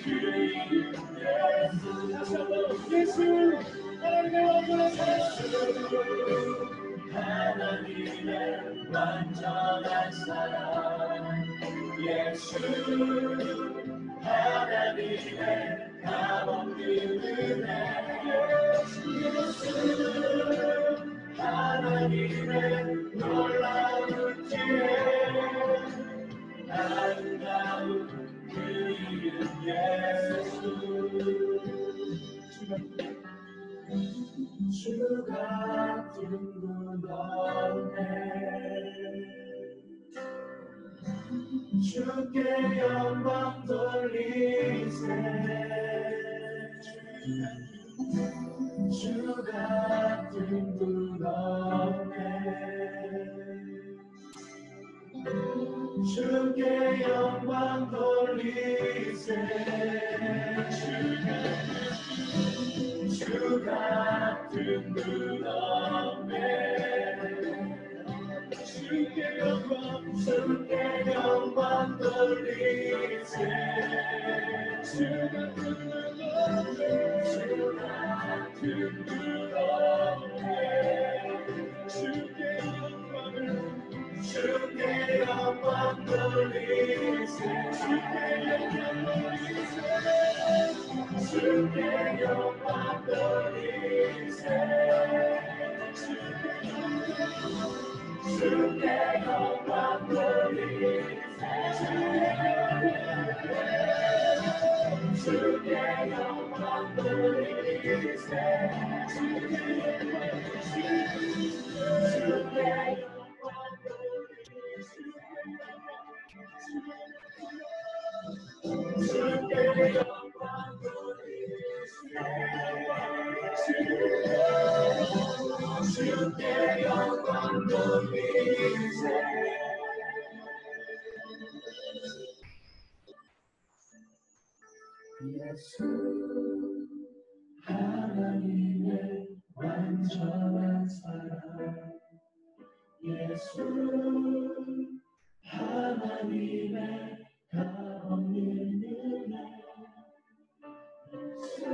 그 이름 예수. 다시 한번 예수 하나님의 완전한 사랑, 하나님의 완전한 사랑, 예수 하나님의 값없는 은혜, 예수 하나님의 놀라운 지혜, 아름다운 그 이름 예수. 주 같은 분 없네, 주께 영광 돌리세. 주 같은 분 없네, 주께 영광 돌리세. 주 같은 분 없네, 주께 영광 돌리세. 주 같은 분 없네, 주 같은 분 없네, 주께 영광 돌리세. 주께 영광 돌리세. 주께 영광 돌리세. 주께 영광 돌리세. 주께 영광 돌리세. 예수 하나님의 완전한 사랑, 예수 하나님의 값없는 은혜, 예수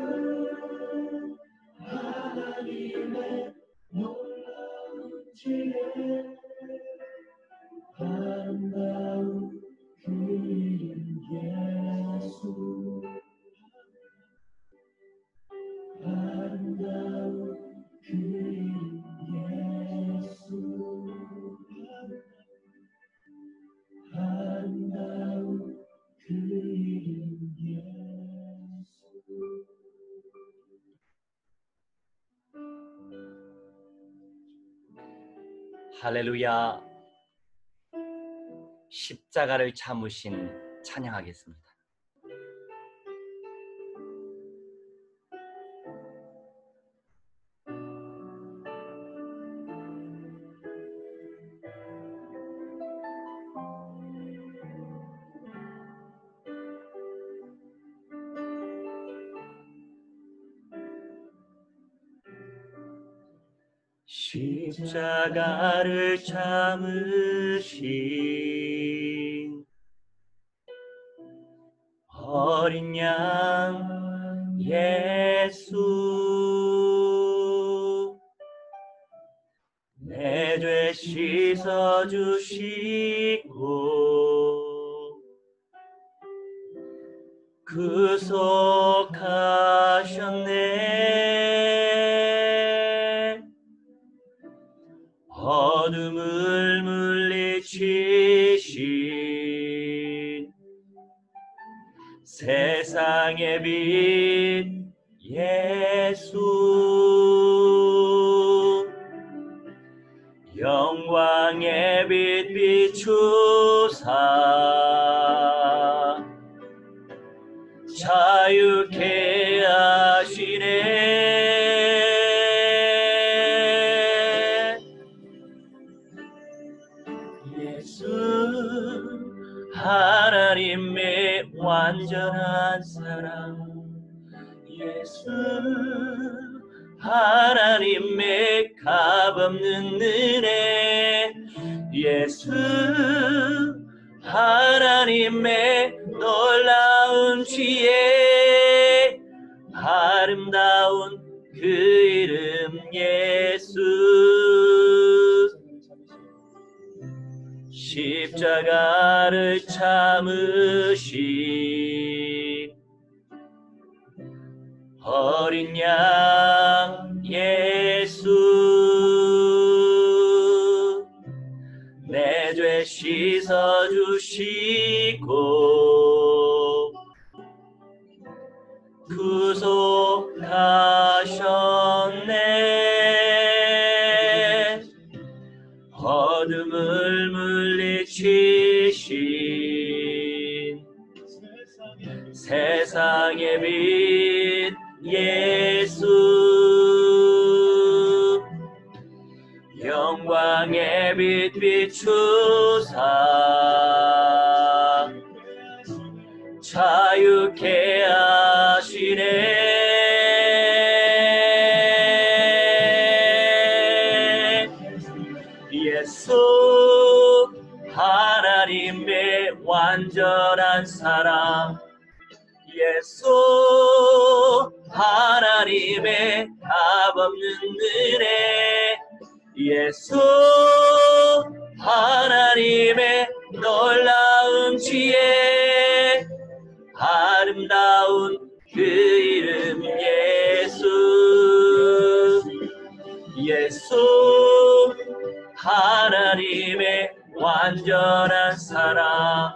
하나님의 놀라운 지혜, 아름다운 그 이름 예수, 아름다운 그 이름 예수, 아름다운 그 이름 예수. 할렐루야. 십자가를 참으신 찬양하겠습니다. 십자가를 참으신 어린 양 예수, 내 죄 씻어주시고 구속하셨네. 어둠을 물리치신 세상의 빛 예수, 영광의 빛 비추사 자유케 하시네. 예수 하나님의 완전한 사랑, 예수 하나님의 값없는 은혜, 예수 하나님의 놀라운 지혜, 아름다운 그 이름 예수. 십자가를 참으신 어린 양 예수. 내 죄 씻어주시고 구속하셨네. 어둠을 물리치신 세상의 빛 예수. 영광의 빛 비추사 자유케 하시네. 예수 하나님의 완전한 사랑. 예수 하나님의 값없는 은혜. 예수 하나님의 놀라운 지혜. 아름다운 그 이름 예수. 예수 하나님의 완전한 사랑.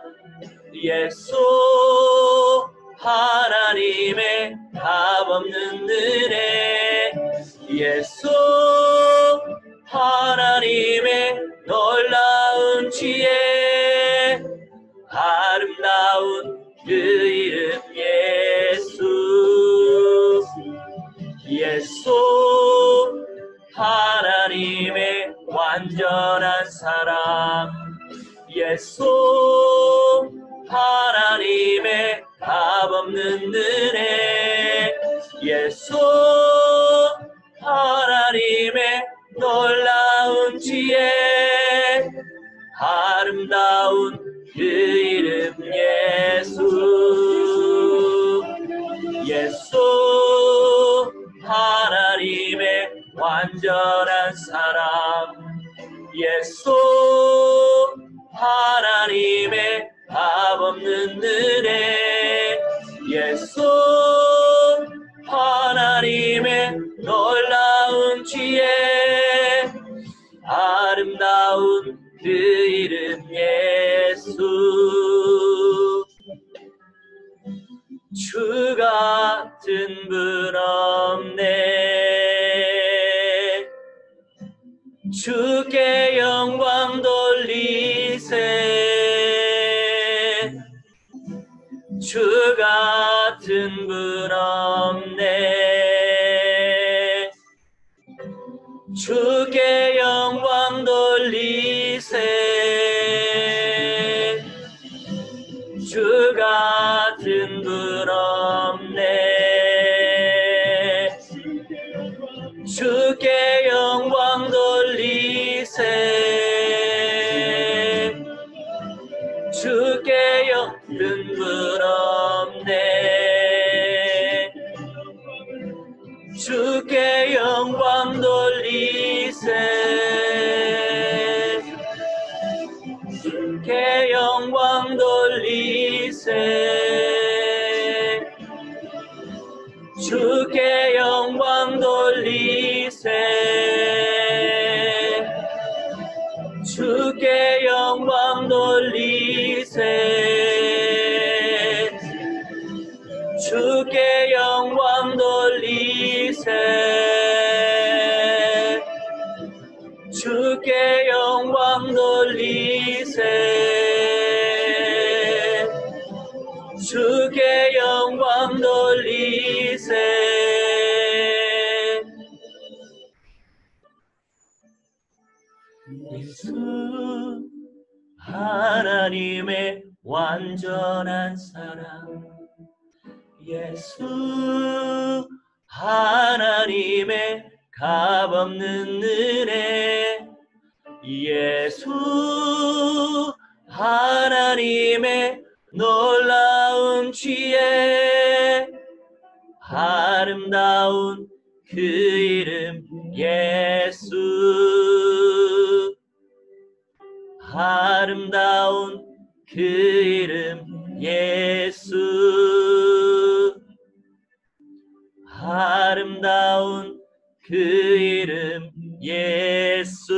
예수 하나님의 값없는 은혜. 예수 하나님의 놀라운 지혜. 아름다운 그 이름 예수. 예수 하나님의 완전한 사랑. 예수 하나님의 값없는 은혜. 예수 하나님의 놀라운 지혜. 아름다운 그 이름 예수. 예수 하나님의 완전한 사랑. 예수 하나님의 값없는 은혜. 예수 하나님의 놀라운 지혜. 아름다운 그 이름 예수. 주 같은 분 없네. 주께 영광 돌리세. 주 같은 분 없네. 주께 영광 돌리세. 주 같은 분 없네. 주께 영광 돌리세. 주께 영광 분 없네. 주께 영광 돌리세. 주께 영광 돌리세. 주께 영광 돌리세. 주께 영광 돌리세. 주께 영광 돌리세. 주께 영광 돌리세. 주께 영광 돌리세. 예수 하나님의 완전한 사랑. 예수 하나님의 값없는 은혜. 예수 하나님의 놀라운 지혜. 아름다운 그 이름 예수. 아름다운 그 이름 예수. 아름다운 그 이름 예수.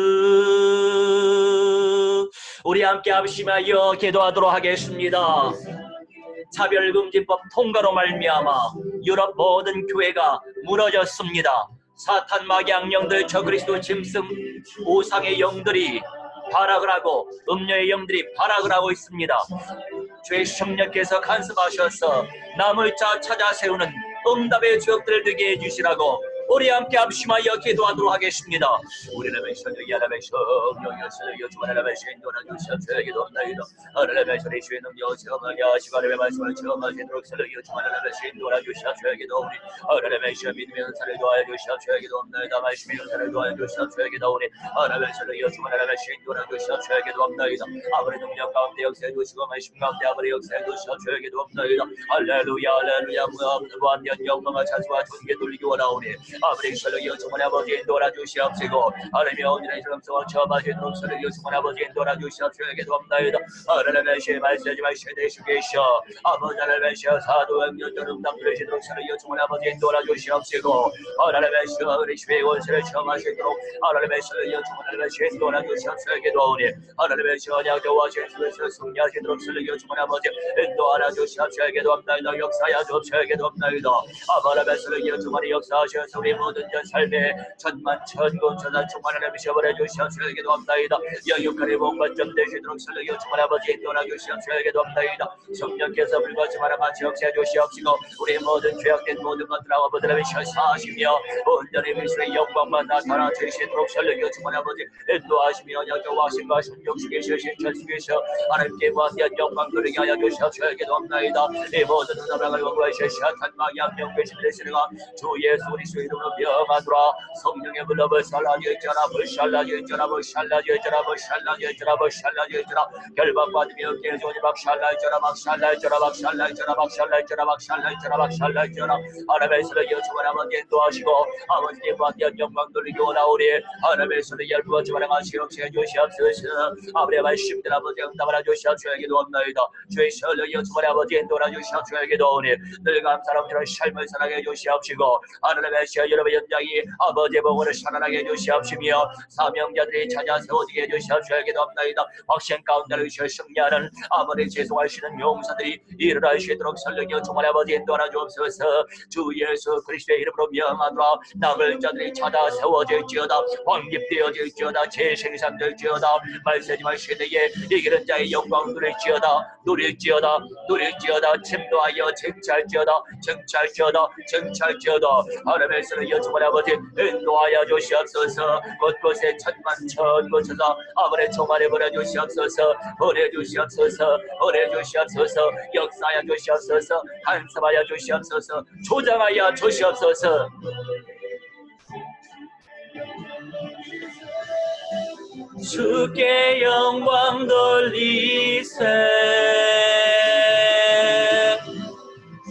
우리 함께 합심하여 기도하도록 하겠습니다. 차별금지법 통과로 말미암아 유럽 모든 교회가 무너졌습니다. 사탄 마귀 악령들, 저그리스도 짐승 우상의 영들이 발악을 하고 음녀의 영들이 발악을 하고 있습니다. 주의 성령께서 간섭하셔서 남을 찾아 세우는 응답의 주역들을 되게 해주시라고 우리 함께 합심하여 기도하도록 하겠습니다. 우리는 메시아의 야라메시 영여서 여주만하라메시 인도라주시옵 저에게도 없나이다. 하나라메시 리시는 여시오마냐 시간의 말씀을 체험하시도록 설레 여주만하라메시 인도라주시옵 저에게도 오니 하나라메시 믿으며 살을 도하여 주시옵 저에게도 없나이다. 말씀이 살을 도하여 주시옵 저에게도 오니 하나라메시 여주만하라메시 인도라주시옵 저에게도 없나이다. 아버지 능력 가운데 역사해 주시고 말씀 가운데 아버지 역사해 주시옵 저에게도 없나이다. 할렐루야 할렐루야. 무한대한 영광과 찬송과 존귀 돌리기 원하오니 아버지 설령이여 주문 아버지 인도라 주시옵시고 하나님의 온전한 성성을 처음하시도록 설령이여 주문 아버지 인도라 주시옵시에게도 없나이다. 하나님의 말씀하지 마시되 되시겠시오. 아버지 하나님의 사도 영전을 응답 들으시도록 설령이여 주문 아버지 인도라 주시옵시고 하나님의 우리 주의 원수를 처음하시도록 하나님의 설령이여 주문 아버지 인도라 주시옵시에게도 오니 하나님의 언약도와 진술에서 승리하시도록 설령이여 주문 아버지 인도하라 주시옵시에게도 없나이다. 역사하여 주옵시에게도 없나이다. 아버지의 설령이여 주문이 역사하셔서 우리 모든 전 삶에 천만 천군 천하 충만을 미셔버려 주시옵시에게도 없나이다. 영육간의 본관점 되시도록 설령이여 주문 아버지 인도하라 주시옵시에게도 없나이다. 성령께서 불거지마라 마치 역사해 주시옵시고 우리 모든 죄악된 모든 것들하고 아버지를 미셔사하시며 온전히 미술의 영광만 나타나 주시도록 설령이여 주문 아버지 인도하시며 여호와신과 신경수계셔 신천수계셔 하나님께 무한대한 영광 돌리게 하여 주시옵시에게도 없나이다. 이 모든 사랑을 원구하시어 샤탄 마귀 악령 배신 되시느가 주 예수 그리스도 이름으로 명하노라. 성령의 불러 벌살라져 있잖아 벌살라져 있잖아 벌살라져 있잖아 벌살라져 있잖아 벌살라져 있잖아 결박받으며 깨져오니 막살라 있잖아 막살라 있잖아 막살라 있잖아 막살라 있잖아 막살라 있잖아 막살라 있잖아 하나님의 선을 여주만 아버지 인도하시고 아버지의 무한대한 영광 돌리기 원하오니 하나님의 선을 열부어지마라 마시옵시게 주시옵소서. 아버지의 말씀들 아버지 응답하라 주시옵소에게도 없나이다. 주의 선을 여주만 아버지 인도하라 주시옵소에게도 오니 늘 감사함으로 삶을 살아게 주시옵시고 하나님의 여러분 연장이 아버지의 복을 살아나게 해주시옵시며 사명자들이 찾아 세워지게 해주시옵시에게도 없나이다. 확신 가운데를 주셔 승리하는 아버지 죄송하시는 용사들이 일어나시도록 설령이여 주만 아버지 인도하라 주옵소서. 주 예수 그리스도의 이름으로 명하노라. 남을 자들이 찾아 세워질지어다 확립되어질지어다 재생산될지어다 말세지 말시되에 이기는 자의 영광 누릴지어다 누릴지어다 누릴지어다 침노하여 쟁찰지어다 쟁찰지어다 쟁찰지어다 하나님의 선을 여주만 아버지 인도하여 주시옵소서. 곳곳에 천만 천곳에서 아버지 총알에 보내주시옵소서 보내주시옵소서 보내주시옵소서 역사하여 주시옵소서 간섭하여 주시옵소서 조장하여 주시옵소서. 주께 영광 돌리세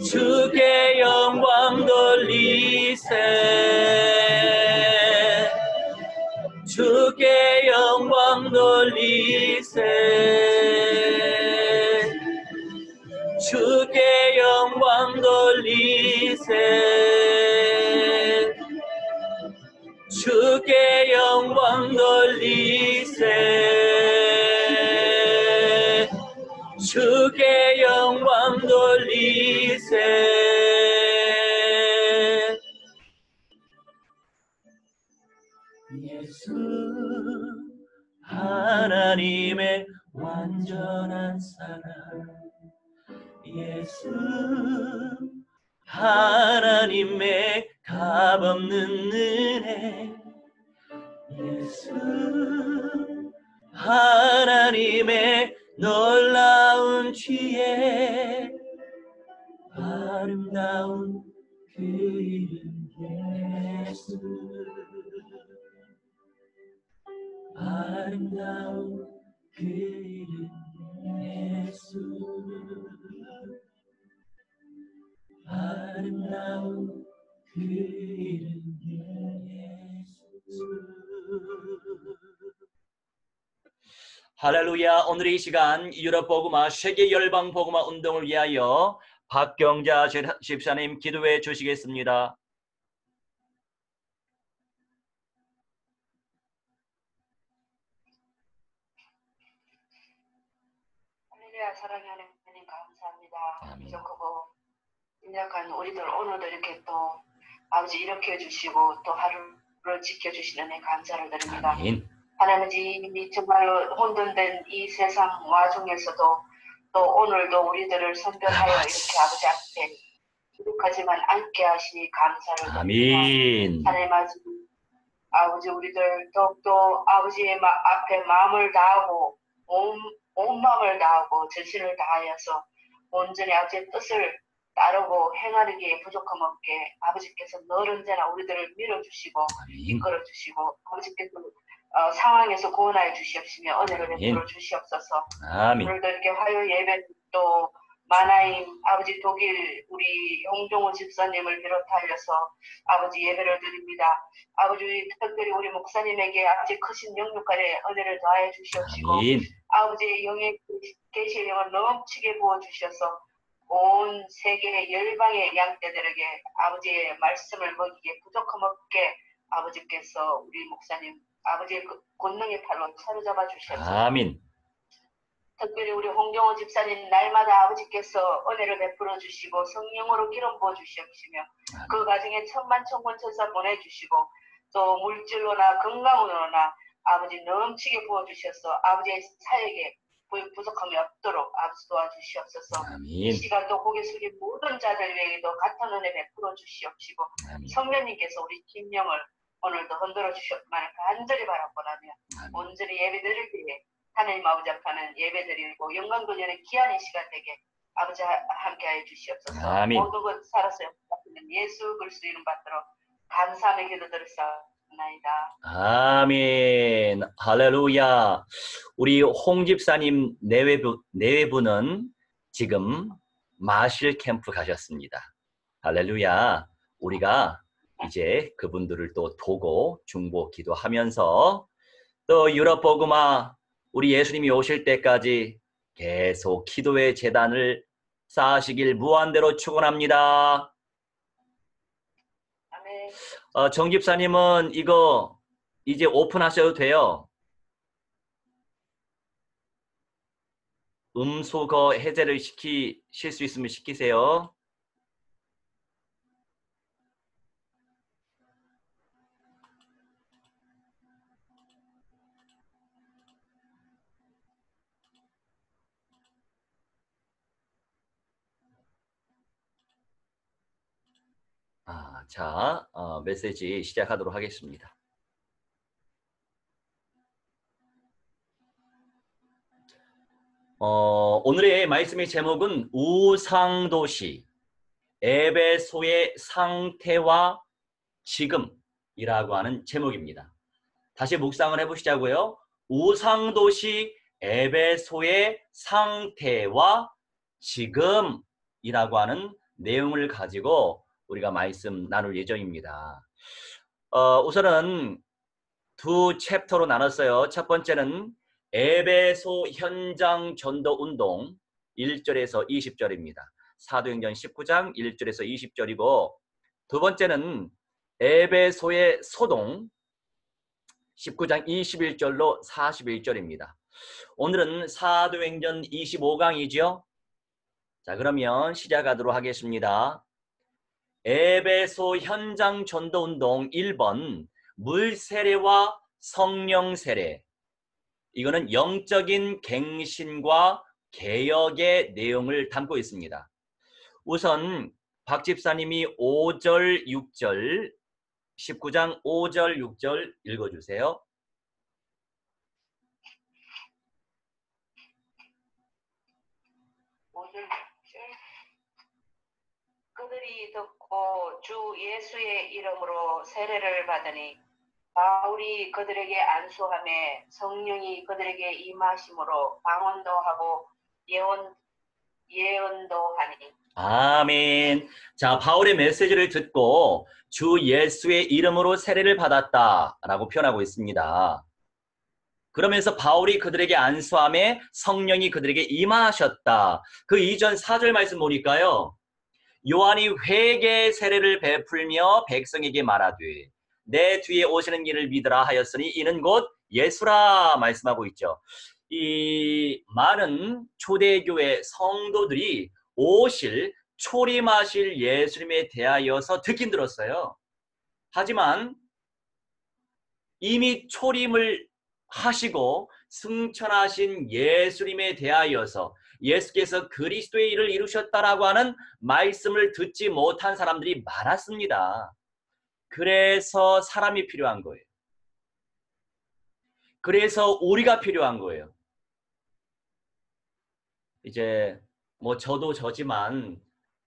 주께 영광 돌리세 주께 영광 돌리세 주께 영광 돌리세 주께 영광 돌리세 주께 영광 돌리세 예수 하나님의 완전한 사랑 예수 하나님의 값없는 은혜 예수 하나님의 놀라운 지혜 아름다운 그 이름 예수 아름다운 그 이름 예수 아름다운 그 이름 예수. 할렐루야. 오늘 이 시간 유럽 복음화 세계 열방 복음화 운동을 위하여 박경자 집사님 기도해 주시겠습니다. 할렐루야. 사랑하는 하나님 감사합니다. 아멘. 부족하고 심각한 우리들 오늘도 이렇게 또 아버지 이렇게 해주시고 또 하루를 지켜주시는 애 감사를 드립니다. 아멘. 하나님이 정말 혼돈된 이 세상 와중에서도 또 오늘도 우리들을 선별하여 이렇게 아버지 앞에 부족하지만 않게 하시니 감사를 드립니다. 아멘. 하나님 아버지 우리들 더욱더 아버지의 앞에 마음을 다하고 온 마음을 다하고 전신을 다하여서 온전히 아버지의 뜻을 따르고 행하기에 부족함 없게 아버지께서 늘 언제나 우리들을 밀어주시고 이끌어주시고 아버지께서 상황에서 구원하여 주시옵시며 은혜를 베풀어 주시옵소서. 아멘. 오늘도 이렇게 화요 예배 또 마나임 아버지 독일 우리 홍종호 집사님을 비롯하여서 아버지 예배를 드립니다. 아버지 특별히 우리 목사님에게 아버지 크신 영육간의 은혜를 더하여 주시옵시고 아멘. 아버지의 영의 계시의 영을 넘치게 부어주셔서 온 세계 열방의 양떼들에게 아버지의 말씀을 먹이기에 부족함 없게 아버지께서 우리 목사님 아버지의 권능의 팔로 사로잡아 주셔서 아멘. 특별히 우리 홍경호 집사님 날마다 아버지께서 은혜를 베풀어 주시고 성령으로 기름 부어 주시옵시며 그 가정에 천만천군 천사 보내주시고 또 물질로나 건강으로나 아버지 넘치게 부어 주셔서 아버지의 사역에 부족함이 없도록 아버지 도와주시옵소서. 이 시간도 고개 숙인 모든 자들에게도 같은 은혜 베풀어 주시옵시고 성령님께서 우리 김영을 오늘도 흔들어 주셨기를 간절히 바라보라며 온전히 예배 드릴 때에 하나님 아버지 앞에는 예배 드리고 영광 돌리는 귀한 시간 되게 아버지 함께하여 주시옵소서. 모든 것 살아서 영광받는 예수 그리스도 이름 받들어 감사하며 기도드렸사옵나이다. 아멘. 할렐루야. 우리 홍 집사님 내외부는 지금 마실 캠프 가셨습니다. 할렐루야. 우리가 이제 그분들을 또 보고 중보 기도하면서 또 유럽 복음화 우리 예수님이 오실 때까지 계속 기도의 제단을 쌓으시길 무한대로 축원합니다. 아멘. 정 집사님은 이거 이제 오픈하셔도 돼요. 음소거 해제를 시키실 수 있으면 시키세요. 자, 메시지 시작하도록 하겠습니다. 오늘의 말씀의 제목은 우상도시, 에베소의 상태와 지금이라고 하는 제목입니다. 다시 묵상을 해보시자고요. 우상도시 에베소의 상태와 지금이라고 하는 내용을 가지고 우리가 말씀 나눌 예정입니다. 우선은 두 챕터로 나눴어요. 첫 번째는 에베소 현장 전도 운동 1절에서 20절입니다. 사도행전 19장 1절에서 20절이고 두 번째는 에베소의 소동 19장 21절로 41절입니다. 오늘은 사도행전 25강이죠. 자, 그러면 시작하도록 하겠습니다. 에베소 현장 전도 운동 1번 물세례와 성령 세례. 이거는 영적인 갱신과 개혁의 내용을 담고 있습니다. 우선 박 집사님이 5절, 6절, 19장 5절, 6절 읽어주세요. 그들이 듣고 주 예수의 이름으로 세례를 받으니 바울이 그들에게 안수하며 성령이 그들에게 임하심으로 방언도 하고 예언도 하니. 아멘. 자, 바울의 메시지를 듣고 주 예수의 이름으로 세례를 받았다라고 표현하고 있습니다. 그러면서 바울이 그들에게 안수함에 성령이 그들에게 임하셨다. 그 이전 4절 말씀 보니까요. 요한이 회개 세례를 베풀며 백성에게 말하되 내 뒤에 오시는 이를 믿으라 하였으니 이는 곧 예수라 말씀하고 있죠. 이 많은 초대교회 성도들이 오실 초림하실 예수님에 대하여서 듣긴 들었어요. 하지만 이미 초림을 하시고 승천하신 예수님에 대하여서 예수께서 그리스도의 일을 이루셨다라고 하는 말씀을 듣지 못한 사람들이 많았습니다. 그래서 사람이 필요한 거예요. 그래서 우리가 필요한 거예요. 이제 뭐 저도 저지만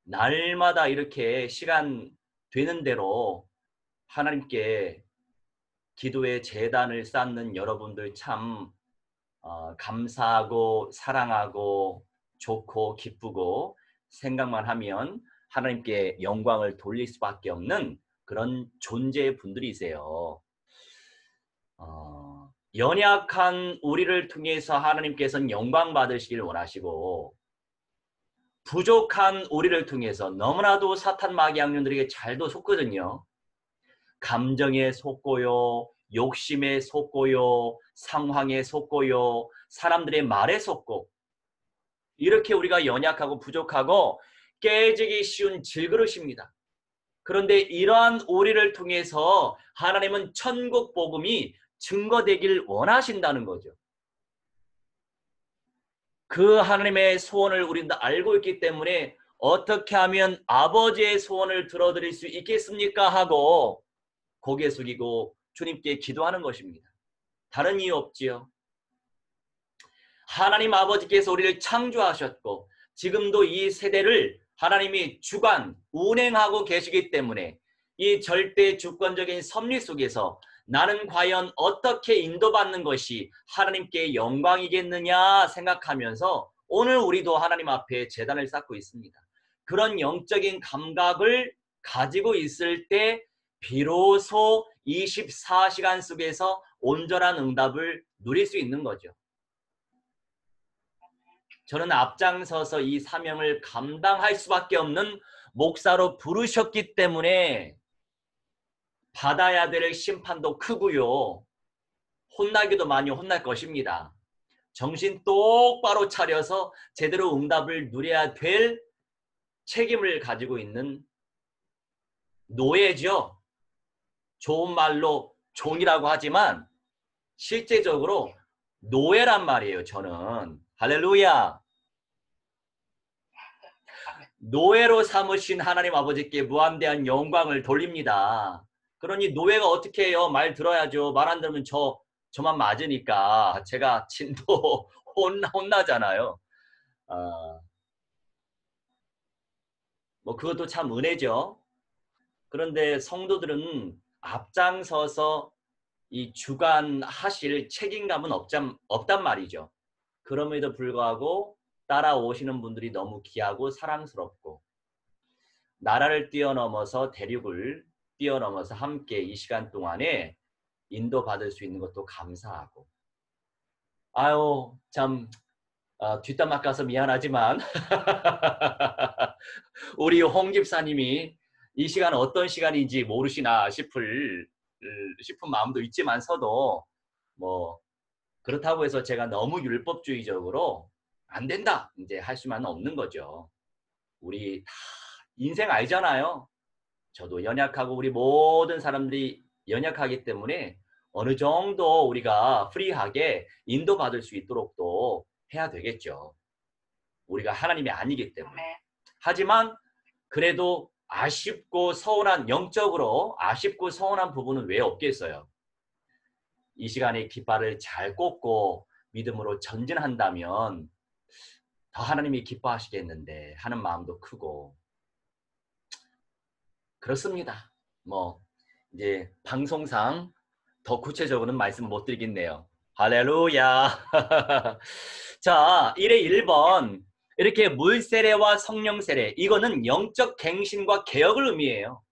날마다 이렇게 시간 되는 대로 하나님께 기도의 제단을 쌓는 여러분들 참 감사하고 사랑하고 좋고 기쁘고 생각만 하면 하나님께 영광을 돌릴 수밖에 없는 그런 존재의 분들이세요. 연약한 우리를 통해서 하나님께서는 영광 받으시길 원하시고 부족한 우리를 통해서 너무나도 사탄 마귀 악령들에게 잘도 속거든요. 감정에 속고요, 욕심에 속고요, 상황에 속고요, 사람들의 말에 속고 이렇게 우리가 연약하고 부족하고 깨지기 쉬운 질그릇입니다. 그런데 이러한 우리를 통해서 하나님은 천국 복음이 증거되길 원하신다는 거죠. 그 하나님의 소원을 우리는 다 알고 있기 때문에 어떻게 하면 아버지의 소원을 들어드릴 수 있겠습니까? 하고 고개 숙이고 주님께 기도하는 것입니다. 다른 이유 없지요. 하나님 아버지께서 우리를 창조하셨고 지금도 이 세대를 하나님이 주관, 운행하고 계시기 때문에 이 절대 주권적인 섭리 속에서 나는 과연 어떻게 인도받는 것이 하나님께 영광이겠느냐 생각하면서 오늘 우리도 하나님 앞에 제단을 쌓고 있습니다. 그런 영적인 감각을 가지고 있을 때 비로소 24시간 속에서 온전한 응답을 누릴 수 있는 거죠. 저는 앞장서서 이 사명을 감당할 수밖에 없는 목사로 부르셨기 때문에 받아야 될 심판도 크고요. 혼나기도 많이 혼날 것입니다. 정신 똑바로 차려서 제대로 응답을 누려야 될 책임을 가지고 있는 노예죠. 좋은 말로 종이라고 하지만 실제적으로 노예란 말이에요. 저는. 할렐루야. 노예로 삼으신 하나님 아버지께 무한대한 영광을 돌립니다. 그러니 노예가 어떻게 해요? 말 들어야죠. 말 안 들으면 저만 맞으니까 제가 진도 혼나잖아요. 뭐 그것도 참 은혜죠. 그런데 성도들은 앞장서서 이 주관하실 책임감은 없단 말이죠. 그럼에도 불구하고 따라오시는 분들이 너무 귀하고 사랑스럽고 나라를 뛰어넘어서 대륙을 뛰어넘어서 함께 이 시간 동안에 인도받을 수 있는 것도 감사하고 아유 참 뒷담 깎아서 미안하지만 우리 홍 집사님이 이 시간 어떤 시간인지 모르시나 싶은 마음도 있지만서도 뭐 그렇다고 해서 제가 너무 율법주의적으로 안 된다 이제 할 수만은 없는 거죠. 우리 다 인생 알잖아요. 저도 연약하고 우리 모든 사람들이 연약하기 때문에 어느 정도 우리가 프리하게 인도받을 수 있도록 또 해야 되겠죠. 우리가 하나님이 아니기 때문에. 하지만 그래도 아쉽고 서운한 영적으로 아쉽고 서운한 부분은 왜 없겠어요. 이 시간에 깃발을 잘 꽂고 믿음으로 전진한다면 더 하나님이 기뻐하시겠는데 하는 마음도 크고 그렇습니다. 뭐 이제 방송상 더 구체적으로는 말씀 못 드리겠네요. 할렐루야. 자, 1회 1번 이렇게 물 세례와 성령 세례, 이거는 영적 갱신과 개혁을 의미해요.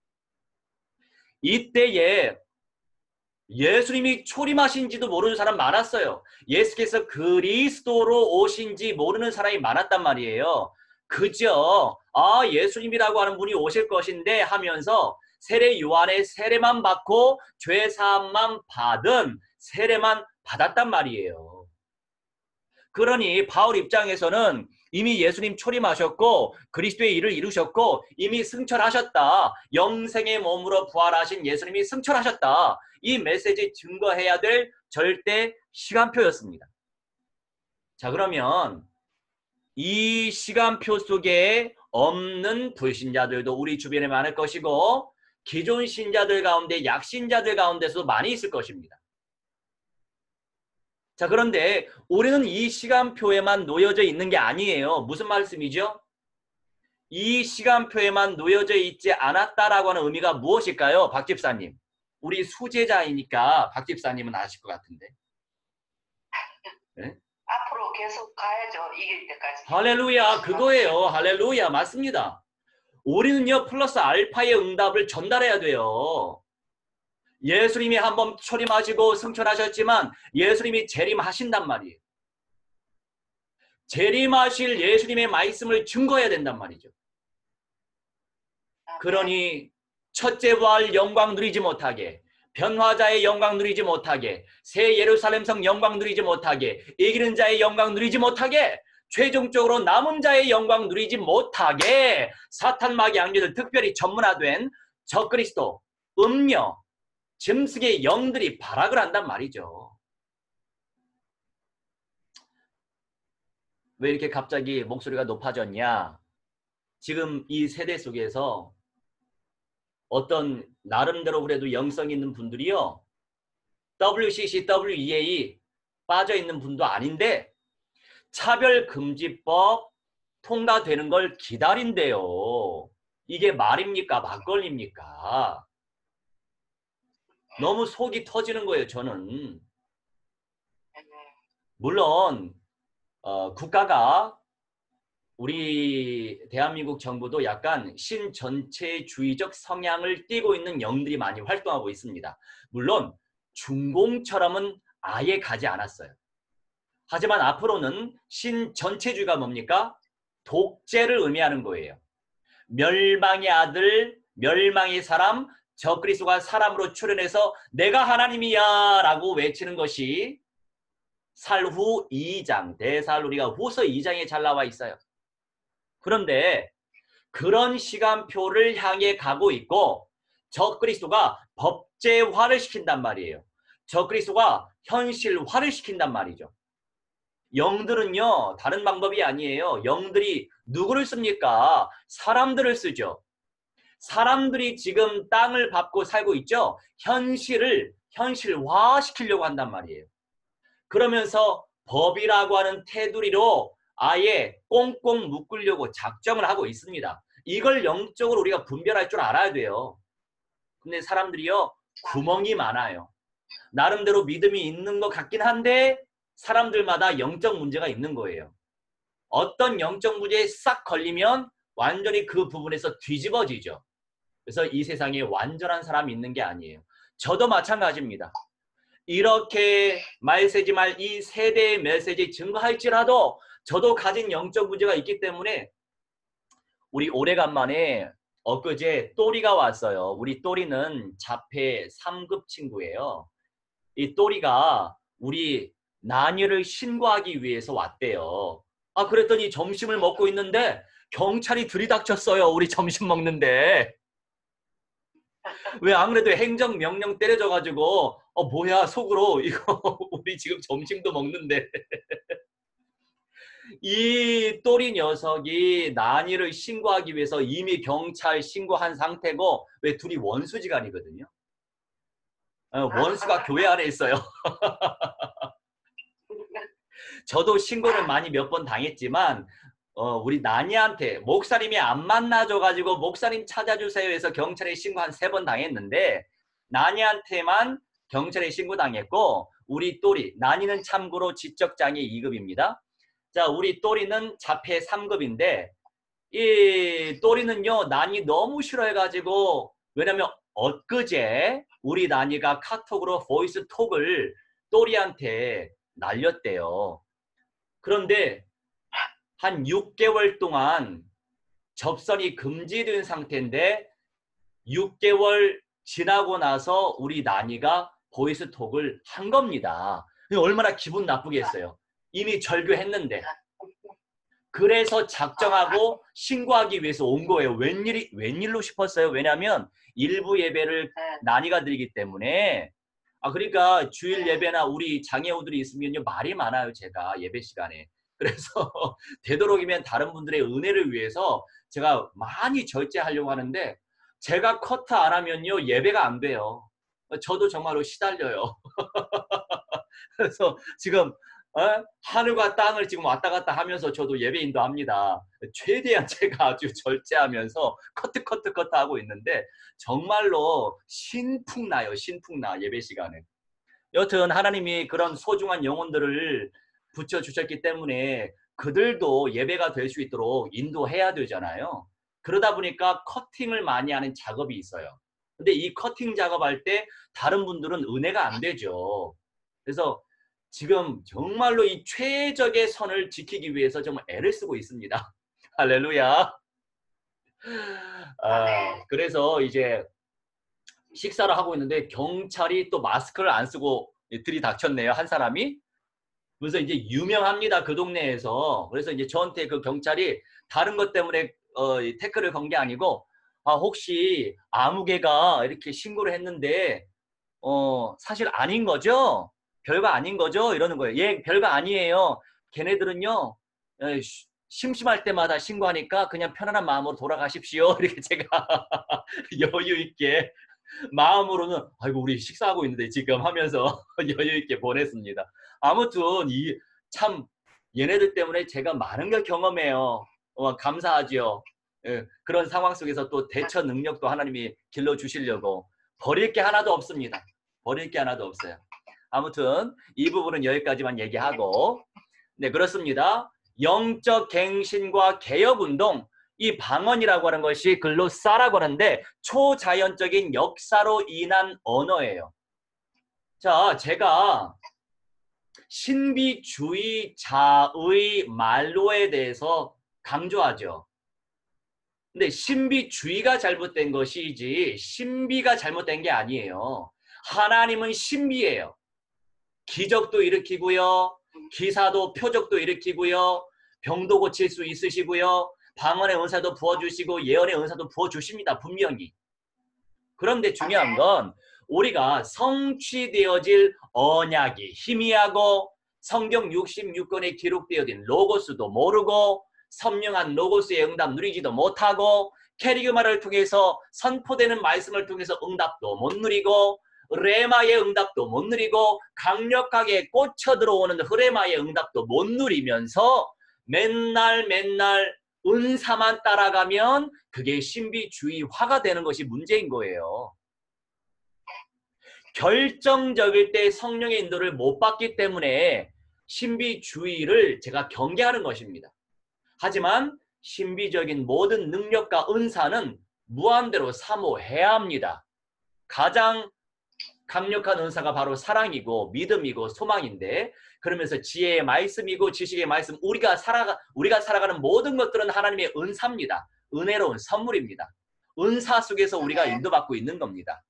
이때에 예수님이 초림하신지도 모르는 사람 많았어요. 예수께서 그리스도로 오신지 모르는 사람이 많았단 말이에요. 그저 예수님이라고 하는 분이 오실 것인데 하면서 세례 요한의 세례만 받고 죄 사함만 받은 세례만 받았단 말이에요. 그러니 바울 입장에서는 이미 예수님 초림하셨고 그리스도의 일을 이루셨고 이미 승천하셨다. 영생의 몸으로 부활하신 예수님이 승천하셨다. 이 메시지 증거해야 될 절대 시간표였습니다. 자, 그러면 이 시간표 속에 없는 불신자들도 우리 주변에 많을 것이고 기존 신자들 가운데 약신자들 가운데서도 많이 있을 것입니다. 자, 그런데 우리는 이 시간표에만 놓여져 있는 게 아니에요. 무슨 말씀이죠? 이 시간표에만 놓여져 있지 않았다라고 하는 의미가 무엇일까요? 박 집사님. 우리 수제자이니까 박 집사님은 아실 것 같은데. 네? 앞으로 계속 가야죠. 이길 때까지. 할렐루야, 그거예요. 할렐루야, 맞습니다. 우리는요, 플러스 알파의 응답을 전달해야 돼요. 예수님이 한번 초림하시고 승천하셨지만 예수님이 재림하신단 말이에요. 재림하실 예수님의 말씀을 증거해야 된단 말이죠. 그러니 첫째 부활 영광 누리지 못하게, 변화자의 영광 누리지 못하게, 새 예루살렘성 영광 누리지 못하게, 이기는 자의 영광 누리지 못하게, 최종적으로 남은 자의 영광 누리지 못하게 사탄 마귀 악녀들 특별히 전문화된 적그리스도, 음녀, 짐승의 영들이 발악을 한단 말이죠. 왜 이렇게 갑자기 목소리가 높아졌냐? 지금 이 세대 속에서 어떤 나름대로 그래도 영성 있는 분들이요. WCC, WEA 빠져있는 분도 아닌데 차별금지법 통과되는 걸 기다린대요. 이게 말입니까? 막걸리입니까? 너무 속이 터지는 거예요, 저는. 물론 국가가 우리 대한민국 정부도 약간 신전체주의적 성향을 띠고 있는 영들이 많이 활동하고 있습니다. 물론 중공처럼은 아예 가지 않았어요. 하지만 앞으로는 신전체주의가 뭡니까? 독재를 의미하는 거예요. 멸망의 아들, 멸망의 사람, 적그리스도가 사람으로 출현해서 내가 하나님이야 라고 외치는 것이 살후 2장, 데살로니가 후서 2장에 잘 나와 있어요. 그런데 그런 시간표를 향해 가고 있고 적그리스도가 법제화를 시킨단 말이에요. 적그리스도가 현실화를 시킨단 말이죠. 영들은요, 다른 방법이 아니에요. 영들이 누구를 씁니까? 사람들을 쓰죠. 사람들이 지금 땅을 밟고 살고 있죠. 현실을 현실화시키려고 한단 말이에요. 그러면서 법이라고 하는 테두리로 아예 꽁꽁 묶으려고 작정을 하고 있습니다. 이걸 영적으로 우리가 분별할 줄 알아야 돼요. 근데 사람들이요, 구멍이 많아요. 나름대로 믿음이 있는 것 같긴 한데 사람들마다 영적 문제가 있는 거예요. 어떤 영적 문제에 싹 걸리면 완전히 그 부분에서 뒤집어지죠. 그래서 이 세상에 완전한 사람이 있는 게 아니에요. 저도 마찬가지입니다. 이렇게 말세지 말 이 세대의 메시지 증거할지라도 저도 가진 영적 문제가 있기 때문에 우리 오래간만에 엊그제 또리가 왔어요. 우리 또리는 자폐 3급 친구예요. 이 또리가 우리 난이를 신고하기 위해서 왔대요. 그랬더니 점심을 먹고 있는데 경찰이 들이닥쳤어요. 우리 점심 먹는데. 왜 안 그래도 행정명령 때려줘가지고 뭐야 속으로 이거 우리 지금 점심도 먹는데 이 또리 녀석이 난이를 신고하기 위해서 이미 경찰 신고한 상태고 왜 둘이 원수지간이거든요. 원수가 교회 안에 있어요. 저도 신고를 많이 몇 번 당했지만 우리 나니한테 목사님이 안 만나줘가지고 목사님 찾아주세요 해서 경찰에 신고 한 3번 당했는데 나니한테만 경찰에 신고 당했고 우리 또리 나니는 참고로 지적장애 2급입니다. 자, 우리 또리는 자폐 3급인데 이 또리는요, 난이 너무 싫어해가지고, 왜냐면 엊그제 우리 난이가 카톡으로 보이스 톡을 또리한테 날렸대요. 그런데 한 6개월 동안 접선이 금지된 상태인데 6개월 지나고 나서 우리 난이가 보이스 톡을 한 겁니다. 얼마나 기분 나쁘겠어요. 이미 절교했는데. 그래서 작정하고 신고하기 위해서 온 거예요. 웬일로 싶었어요. 왜냐하면 일부 예배를 난이가 드리기 때문에. 그러니까 주일 예배나 우리 장애우들이 있으면요, 말이 많아요. 제가 예배 시간에. 그래서 되도록이면 다른 분들의 은혜를 위해서 제가 많이 절제하려고 하는데 제가 커트 안 하면요, 예배가 안 돼요. 저도 정말로 시달려요. 그래서 지금 하늘과 땅을 지금 왔다 갔다 하면서 저도 예배인도 합니다. 최대한 제가 아주 절제하면서 커트 하고 있는데 정말로 신풍나요. 신풍나 예배 시간에. 여튼 하나님이 그런 소중한 영혼들을 붙여주셨기 때문에 그들도 예배가 될 수 있도록 인도해야 되잖아요. 그러다 보니까 커팅을 많이 하는 작업이 있어요. 근데 이 커팅 작업할 때 다른 분들은 은혜가 안 되죠. 그래서 지금 정말로 이 최적의 선을 지키기 위해서 정말 애를 쓰고 있습니다. 할렐루야. 그래서 이제 식사를 하고 있는데 경찰이 또 마스크를 안 쓰고 들이닥쳤네요. 한 사람이. 그래서 이제 유명합니다. 그 동네에서. 그래서 이제 저한테 그 경찰이 다른 것 때문에 태클을 건 게 아니고 혹시 아무개가 이렇게 신고를 했는데 사실 아닌 거죠? 별거 아닌 거죠? 이러는 거예요. 예, 별거 아니에요. 걔네들은요, 심심할 때마다 신고하니까 그냥 편안한 마음으로 돌아가십시오. 이렇게 제가 여유 있게 마음으로는 아이고 우리 식사하고 있는데 지금 하면서 여유 있게 보냈습니다. 아무튼 참 얘네들 때문에 제가 많은 걸 경험해요. 감사하죠. 그런 상황 속에서 또 대처 능력도 하나님이 길러주시려고 버릴 게 하나도 없습니다. 버릴 게 하나도 없어요. 아무튼 이 부분은 여기까지만 얘기하고 네 그렇습니다. 영적 갱신과 개혁운동 이 방언이라고 하는 것이 글로사라고 하는데 초자연적인 역사로 인한 언어예요. 자, 제가 신비주의자의 말로에 대해서 강조하죠. 근데 신비주의가 잘못된 것이지 신비가 잘못된 게 아니에요. 하나님은 신비예요. 기적도 일으키고요. 기사도 표적도 일으키고요. 병도 고칠 수 있으시고요. 방언의 은사도 부어주시고 예언의 은사도 부어주십니다. 분명히. 그런데 중요한 건 우리가 성취되어질 언약이 희미하고 성경 66권에 기록되어진 로고스도 모르고 선명한 로고스의 응답 누리지도 못하고 캐리그마를 통해서 선포되는 말씀을 통해서 응답도 못 누리고 레마의 응답도 못 누리고 강력하게 꽂혀 들어오는 흐레마의 응답도 못 누리면서 맨날 은사만 따라가면 그게 신비주의화가 되는 것이 문제인 거예요. 결정적일 때 성령의 인도를 못 받기 때문에 신비주의를 제가 경계하는 것입니다. 하지만 신비적인 모든 능력과 은사는 무한대로 사모해야 합니다. 가장 강력한 은사가 바로 사랑이고 믿음이고 소망인데 그러면서 지혜의 말씀이고 지식의 말씀 우리가 살아가는 모든 것들은 하나님의 은사입니다. 은혜로운 선물입니다. 은사 속에서 우리가 인도받고 있는 겁니다.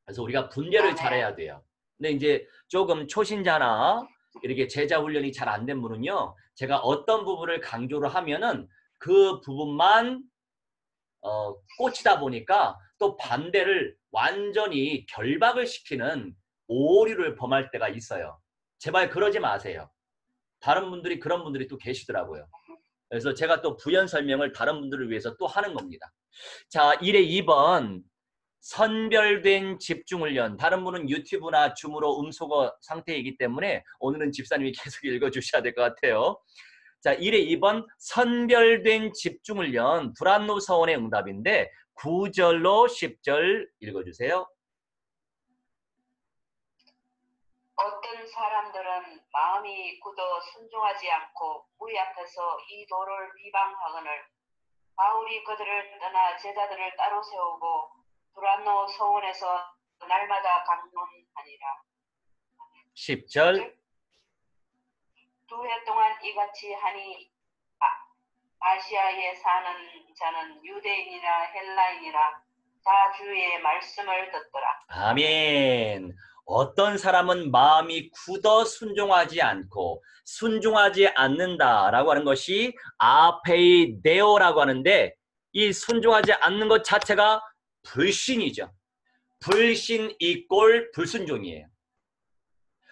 그래서 우리가 분별을 잘해야 돼요. 근데 이제 조금 초신자나 이렇게 제자 훈련이 잘 안 된 분은요. 제가 어떤 부분을 강조를 하면은 그 부분만 꽂히다 보니까 또 반대를 완전히 결박을 시키는 오류를 범할 때가 있어요. 제발 그러지 마세요. 다른 분들이 그런 분들이 또 계시더라고요. 그래서 제가 또 부연 설명을 다른 분들을 위해서 또 하는 겁니다. 자, 1회 2번 선별된 집중훈련. 다른 분은 유튜브나 줌으로 음소거 상태이기 때문에 오늘은 집사님이 계속 읽어주셔야 될 것 같아요. 자, 1회 2번 선별된 집중훈련 브란노 서원의 응답인데 9절로 10절 읽어주세요. 어떤 사람들은 마음이 굳어 순종하지 않고 무리 앞에서 이 도를 비방하거늘 바울이 그들을 떠나 제자들을 따로 세우고 두란노 서원에서 날마다 강론하니라. 10절. 두 해 동안 이같이 하니 아시아에 사는 자는 유대인이나 헬라인이나 다 주의 말씀을 듣더라. 아멘. 어떤 사람은 마음이 굳어 순종하지 않고 순종하지 않는다라고 하는 것이 아페이데오라고 하는데, 이 순종하지 않는 것 자체가 불신이죠. 불신 이꼴 불순종이에요.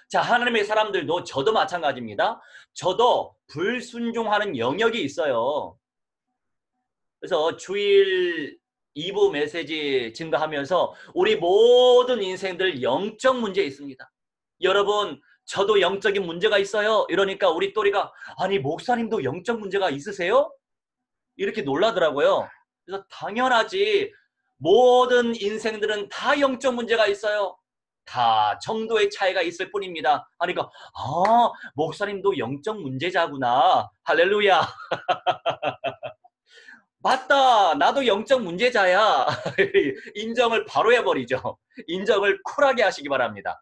자, 하나님의 사람들도 저도 마찬가지입니다. 저도 불순종하는 영역이 있어요. 그래서 주일 2부 메시지 증거하면서 우리 모든 인생들 영적 문제 있습니다. 여러분, 저도 영적인 문제가 있어요. 이러니까 우리 또리가, 아니 목사님도 영적 문제가 있으세요? 이렇게 놀라더라고요. 그래서 당연하지. 모든 인생들은 다 영적 문제가 있어요. 다 정도의 차이가 있을 뿐입니다. 그러니까 목사님도 영적 문제자구나. 할렐루야. 맞다. 나도 영적 문제자야. 인정을 바로 해버리죠. 인정을 쿨하게 하시기 바랍니다.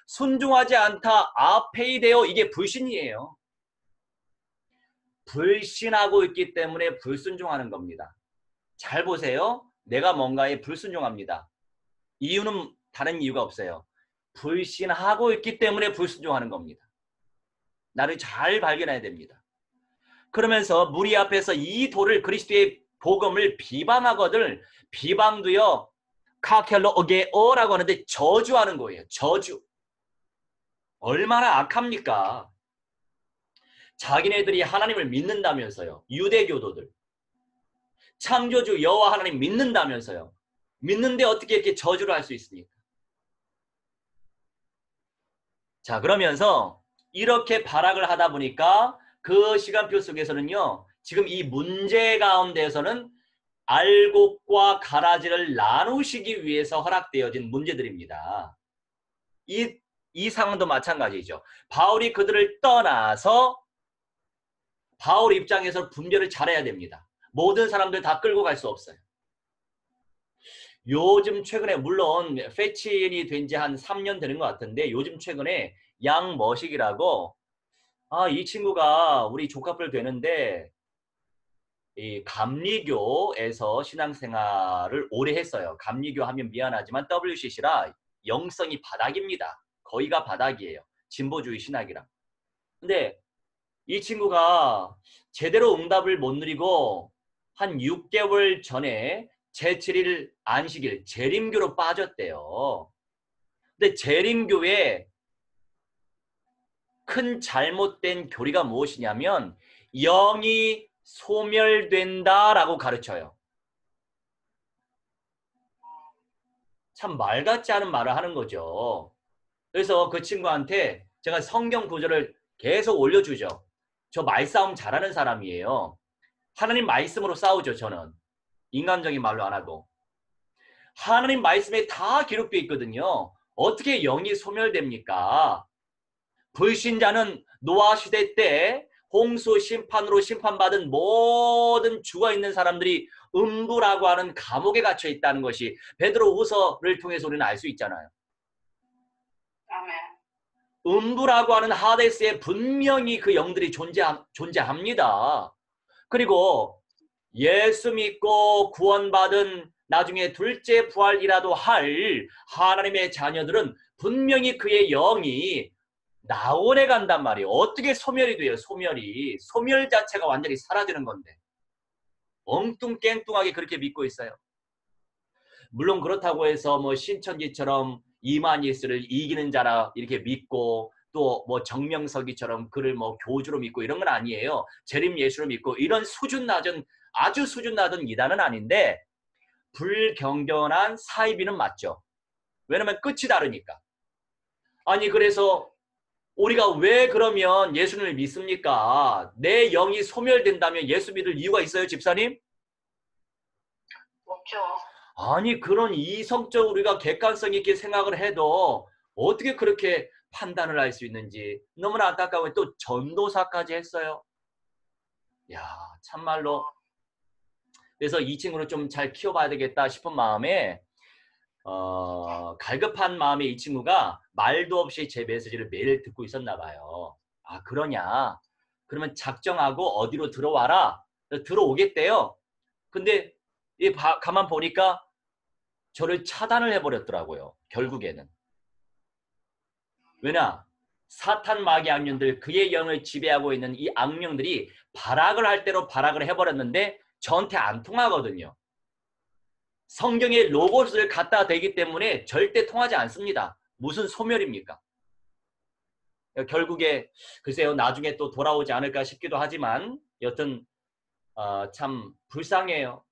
순종하지 않다. 아페이데오. 이게 불신이에요. 불신하고 있기 때문에 불순종하는 겁니다. 잘 보세요. 내가 뭔가에 불순종합니다. 이유는 다른 이유가 없어요. 불신하고 있기 때문에 불순종하는 겁니다. 나를 잘 발견해야 됩니다. 그러면서 무리 앞에서 이 도를, 그리스도의 복음을 비방하거든. 비방도요, 카켈로 오게오라고 하는데 저주하는 거예요. 저주. 얼마나 악합니까? 자기네들이 하나님을 믿는다면서요. 유대교도들. 창조주 여호와 하나님 믿는다면서요. 믿는데 어떻게 이렇게 저주를 할 수 있습니까? 자, 그러면서 이렇게 발악을 하다 보니까 그 시간표 속에서는요, 지금 이 문제 가운데에서는 알곡과 가라지를 나누시기 위해서 허락되어진 문제들입니다. 이 상황도 마찬가지죠. 바울이 그들을 떠나서 바울 입장에서 분별을 잘해야 됩니다. 모든 사람들 다 끌고 갈 수 없어요. 요즘 최근에, 물론 패친이 된 지 한 3년 되는 것 같은데, 요즘 최근에 양머식이라고, 이 친구가 우리 조카뻘 되는데 이 감리교에서 신앙생활을 오래 했어요. 감리교 하면 미안하지만 WCC라 영성이 바닥입니다. 거의가 바닥이에요. 진보주의 신학이랑. 근데 이 친구가 제대로 응답을 못 누리고 한 6개월 전에 제7일 안식일 재림교로 빠졌대요. 근데 재림교의 큰 잘못된 교리가 무엇이냐면 영이 소멸된다라고 가르쳐요. 참 말 같지 않은 말을 하는 거죠. 그래서 그 친구한테 제가 성경 구절을 계속 올려주죠. 저 말싸움 잘하는 사람이에요. 하나님 말씀으로 싸우죠, 저는. 인간적인 말로 안 하고. 하나님 말씀에 다 기록되어 있거든요. 어떻게 영이 소멸됩니까? 불신자는 노아 시대 때 홍수 심판으로 심판받은 모든 죽어있는 사람들이 음부라고 하는 감옥에 갇혀 있다는 것이 베드로후서를 통해서 우리는 알 수 있잖아요. 아멘. 음부라고 하는 하데스에 분명히 그 영들이 존재합니다. 그리고 예수 믿고 구원받은 나중에 둘째 부활이라도 할 하나님의 자녀들은 분명히 그의 영이 나원에 간단 말이에요. 어떻게 소멸이 돼요? 소멸 자체가 완전히 사라지는 건데 엉뚱깽뚱하게 그렇게 믿고 있어요. 물론 그렇다고 해서 뭐 신천지처럼 이마니스를 이기는 자라 이렇게 믿고 또 뭐 정명석이처럼 그를 뭐 교주로 믿고 이런 건 아니에요. 재림 예수로 믿고 이런 아주 수준 낮은 이단은 아닌데 불경건한 사이비는 맞죠. 왜냐면 끝이 다르니까. 아니 그래서 우리가 왜 그러면 예수님을 믿습니까? 내 영이 소멸된다면 예수 믿을 이유가 있어요, 집사님? 없죠. 아니 그런 이성적 우리가 객관성 있게 생각을 해도 어떻게 그렇게 판단을 할 수 있는지 너무나 안타까워요. 또 전도사까지 했어요. 야, 참말로. 그래서 이 친구를 좀 잘 키워봐야 되겠다 싶은 마음에 갈급한 마음에 이 친구가 말도 없이 제 메시지를 매일 듣고 있었나 봐요. 아, 그러냐? 그러면 작정하고 어디로 들어와라. 들어오겠대요. 근데 가만 보니까 저를 차단을 해버렸더라고요. 결국에는. 왜냐? 사탄 마귀 악령들, 그의 영을 지배하고 있는 이 악령들이 발악을 할 대로 발악을 해버렸는데 저한테 안 통하거든요. 성경에 로고스를 갖다 대기 때문에 절대 통하지 않습니다. 무슨 소멸입니까? 결국에 글쎄요, 나중에 또 돌아오지 않을까 싶기도 하지만 여튼 참 불쌍해요.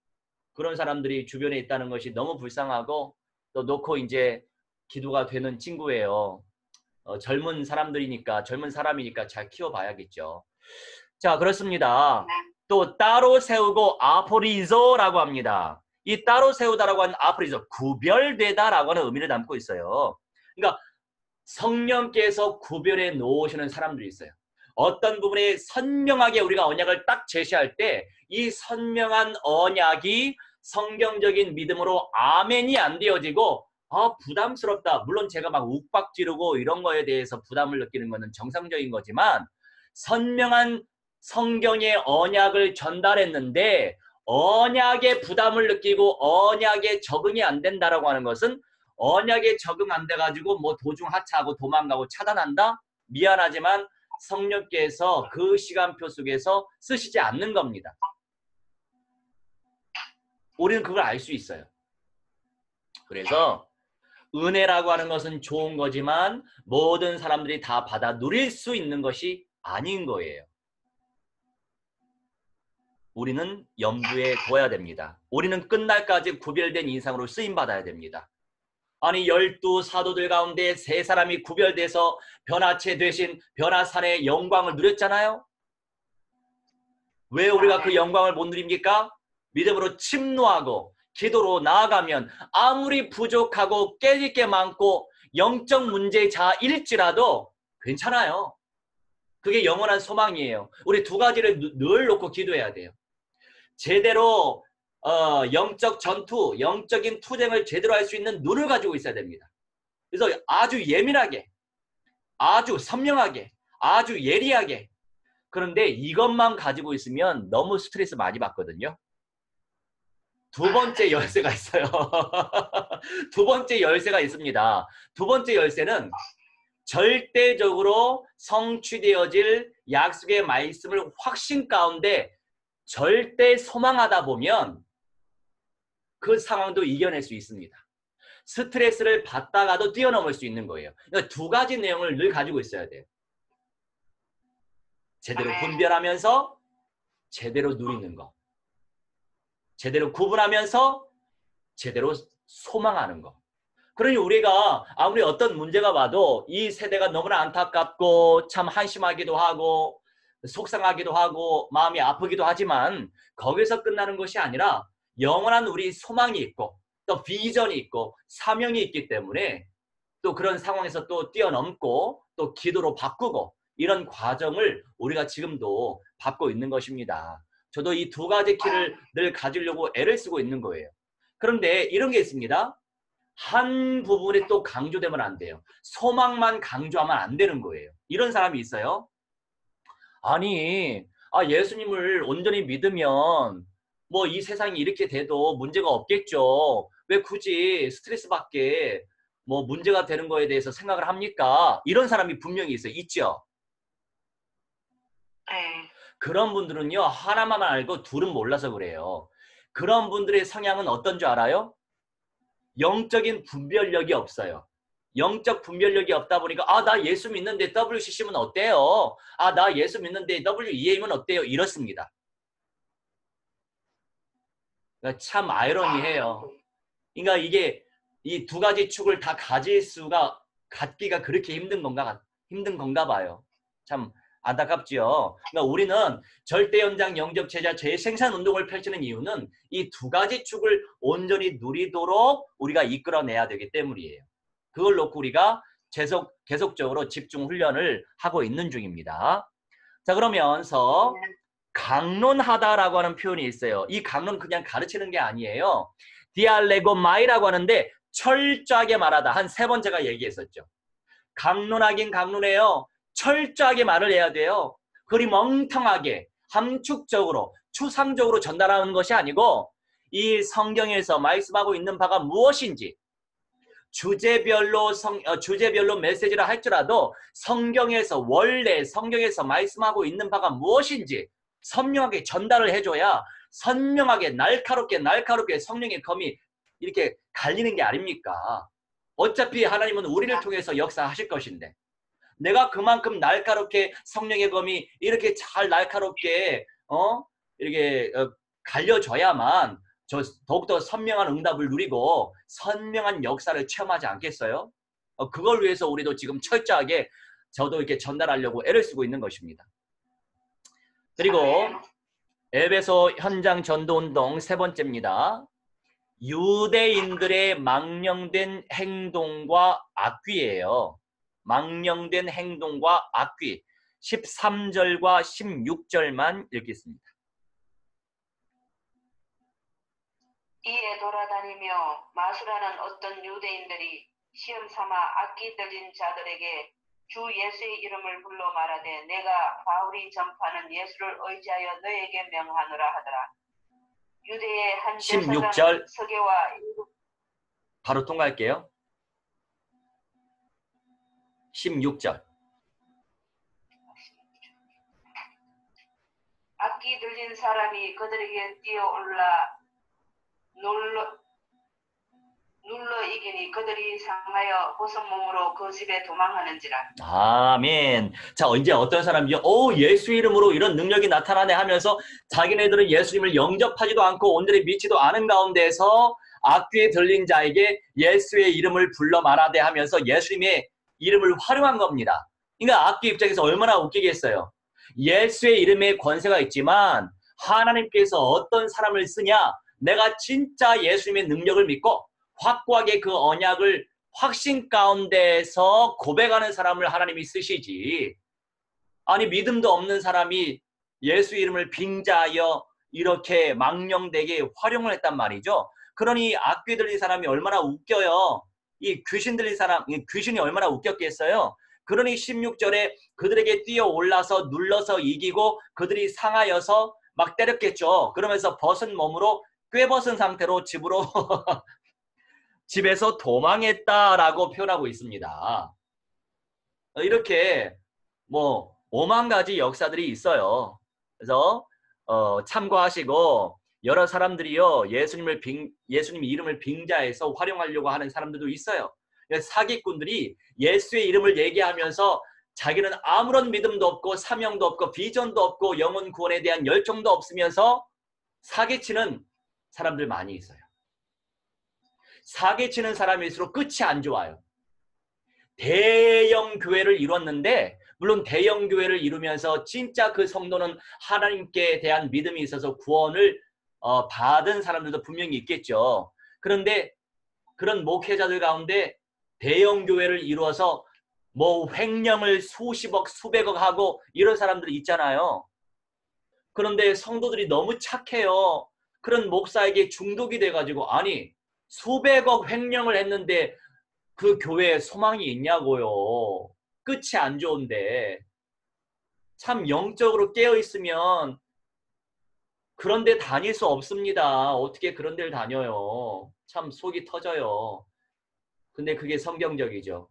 그런 사람들이 주변에 있다는 것이 너무 불쌍하고 또 놓고 이제 기도가 되는 친구예요. 젊은 사람들이니까, 젊은 사람이니까 잘 키워봐야겠죠. 자, 그렇습니다. 또 따로 세우고 아포리조라고 합니다. 이 따로 세우다라고 하는 아포리조, 구별되다라고 하는 의미를 담고 있어요. 그러니까 성령께서 구별해 놓으시는 사람들이 있어요. 어떤 부분에 선명하게 우리가 언약을 딱 제시할 때 이 선명한 언약이 성경적인 믿음으로 아멘이 안 되어지고 부담스럽다. 물론 제가 막 욱박 지르고 이런 거에 대해서 부담을 느끼는 것은 정상적인 거지만 선명한 성경의 언약을 전달했는데 언약에 부담을 느끼고 언약에 적응이 안 된다라고 하는 것은 언약에 적응 안 돼가지고 뭐 도중 하차하고 도망가고 차단한다? 미안하지만 성령께서 그 시간표 속에서 쓰시지 않는 겁니다. 우리는 그걸 알 수 있어요. 그래서 은혜라고 하는 것은 좋은 거지만 모든 사람들이 다 받아 누릴 수 있는 것이 아닌 거예요. 우리는 염두에 둬야 됩니다. 우리는 끝날까지 구별된 인상으로 쓰임받아야 됩니다. 아니 12 사도들 가운데 3사람이 구별돼서 변화체 되신 변화산의 영광을 누렸잖아요. 왜 우리가 그 영광을 못 누립니까? 믿음으로 침노하고 기도로 나아가면 아무리 부족하고 깨질 게 많고 영적 문제자일지라도 괜찮아요. 그게 영원한 소망이에요. 우리 두 가지를 늘 놓고 기도해야 돼요. 제대로 영적 전투, 영적인 투쟁을 제대로 할 수 있는 눈을 가지고 있어야 됩니다. 그래서 아주 예민하게, 아주 선명하게, 아주 예리하게. 그런데 이것만 가지고 있으면 너무 스트레스 많이 받거든요. 두 번째 열쇠가 있어요. 두 번째 열쇠가 있습니다. 두 번째 열쇠는 절대적으로 성취되어질 약속의 말씀을 확신 가운데 절대 소망하다 보면 그 상황도 이겨낼 수 있습니다. 스트레스를 받다가도 뛰어넘을 수 있는 거예요. 그러니까 두 가지 내용을 늘 가지고 있어야 돼요. 제대로 분별하면서 제대로 누리는 거. 제대로 구분하면서 제대로 소망하는 거. 그러니 우리가 아무리 어떤 문제가 와도 이 세대가 너무나 안타깝고 참 한심하기도 하고 속상하기도 하고 마음이 아프기도 하지만 거기서 끝나는 것이 아니라 영원한 우리 소망이 있고 또 비전이 있고 사명이 있기 때문에 또 그런 상황에서 또 뛰어넘고 또 기도로 바꾸고 이런 과정을 우리가 지금도 밟고 있는 것입니다. 저도 이 두 가지 키를 늘 가지려고 애를 쓰고 있는 거예요. 그런데 이런 게 있습니다. 한 부분에 또 강조되면 안 돼요. 소망만 강조하면 안 되는 거예요. 이런 사람이 있어요. 아니, 예수님을 온전히 믿으면 뭐 이 세상이 이렇게 돼도 문제가 없겠죠. 왜 굳이 스트레스 받게 뭐 문제가 되는 거에 대해서 생각을 합니까? 이런 사람이 분명히 있어요. 있죠? 그런 분들은요. 하나만 알고 둘은 몰라서 그래요. 그런 분들의 성향은 어떤 줄 알아요? 영적인 분별력이 없어요. 영적 분별력이 없다 보니까 나 예수 믿는데 WCC면 어때요? 나 예수 믿는데 WEA면 어때요? 이렇습니다. 그러니까 참 아이러니해요. 그러니까 이게 이 두 가지 축을 다 갖기가 그렇게 힘든 건가 봐요. 참 안타깝지요. 그러니까 우리는 절대연장 영접 제자 재생산 운동을 펼치는 이유는 이 두 가지 축을 온전히 누리도록 우리가 이끌어내야 되기 때문이에요. 그걸 놓고 우리가 계속적으로 집중 훈련을 하고 있는 중입니다. 자, 그러면서 강론하다라고 하는 표현이 있어요. 이 강론 그냥 가르치는 게 아니에요. 디알레고마이라고 하는데 철저하게 말하다. 한 3번 제가 얘기했었죠. 강론하긴 강론해요. 철저하게 말을 해야 돼요. 그리 멍텅하게 함축적으로 추상적으로 전달하는 것이 아니고 이 성경에서 말씀하고 있는 바가 무엇인지 주제별로 메시지를 할지라도 원래 성경에서 말씀하고 있는 바가 무엇인지 선명하게 전달을 해줘야 선명하게 날카롭게 성령의 검이 이렇게 갈리는 게 아닙니까? 어차피 하나님은 우리를 통해서 역사하실 것인데 내가 그만큼 날카롭게 성령의 검이 이렇게 잘 날카롭게 이렇게 갈려져야만 더욱더 선명한 응답을 누리고 선명한 역사를 체험하지 않겠어요? 그걸 위해서 우리도 지금 철저하게 저도 이렇게 전달하려고 애를 쓰고 있는 것입니다. 그리고 에베소 현장 전도운동 3번째입니다. 유대인들의 망령된 행동과 악귀예요. 망령된 행동과 악귀. 13절과 16절만 읽겠습니다. 이에 돌아다니며 마술하는 어떤 유대인들이 시험 삼아 악기 들린 자들에게 주 예수의 이름을 불러 말하되 내가 바울이 전파하는 예수를 의지하여 너에게 명하노라 하더라. 유대의 한 16절 서계와 바로 통과할게요. 16절 악기 들린 사람이 그들에게 뛰어올라 눌러 이기니 그들이 상하여 보석 몸으로 그 집에 도망하는지라. 아멘. 자, 이제 어떤 사람이요? 예수 이름으로 이런 능력이 나타나네 하면서 자기네들은 예수님을 영접하지도 않고 온전히 믿지도 않은 가운데서 악귀에 들린 자에게 예수의 이름을 불러 말하되 하면서 예수님의 이름을 활용한 겁니다. 그러니까 악귀 입장에서 얼마나 웃기겠어요. 예수의 이름에 권세가 있지만 하나님께서 어떤 사람을 쓰냐? 내가 진짜 예수님의 능력을 믿고 확고하게 그 언약을 확신 가운데서 고백하는 사람을 하나님이 쓰시지. 아니 믿음도 없는 사람이 예수 이름을 빙자하여 이렇게 망령되게 활용을 했단 말이죠. 그러니 악귀 들린 사람이 얼마나 웃겨요. 이 귀신 들린 사람, 귀신이 얼마나 웃겼겠어요. 그러니 16절에 그들에게 뛰어올라서 눌러서 이기고 그들이 상하여서 막 때렸겠죠. 그러면서 벗은 몸으로 꿰벗은 상태로 집에서 도망했다라고 표현하고 있습니다. 이렇게 뭐 5만 가지 역사들이 있어요. 그래서 참고하시고 여러 사람들이요 예수님 이름을 빙자해서 활용하려고 하는 사람들도 있어요. 사기꾼들이 예수의 이름을 얘기하면서 자기는 아무런 믿음도 없고 사명도 없고 비전도 없고 영혼 구원에 대한 열정도 없으면서 사기치는 사람들 많이 있어요. 사기치는 사람일수록 끝이 안 좋아요. 대형 교회를 이뤘는데 물론 대형 교회를 이루면서 진짜 그 성도는 하나님께 대한 믿음이 있어서 구원을 받은 사람들도 분명히 있겠죠. 그런데 그런 목회자들 가운데 대형 교회를 이루어서 뭐 횡령을 수십억 수백억 하고 이런 사람들이 있잖아요. 그런데 성도들이 너무 착해요. 그런 목사에게 중독이 돼가지고 아니 수백억 횡령을 했는데 그 교회에 소망이 있냐고요. 끝이 안 좋은데. 참 영적으로 깨어있으면 그런 데 다닐 수 없습니다. 어떻게 그런 데를 다녀요. 참 속이 터져요. 근데 그게 성경적이죠.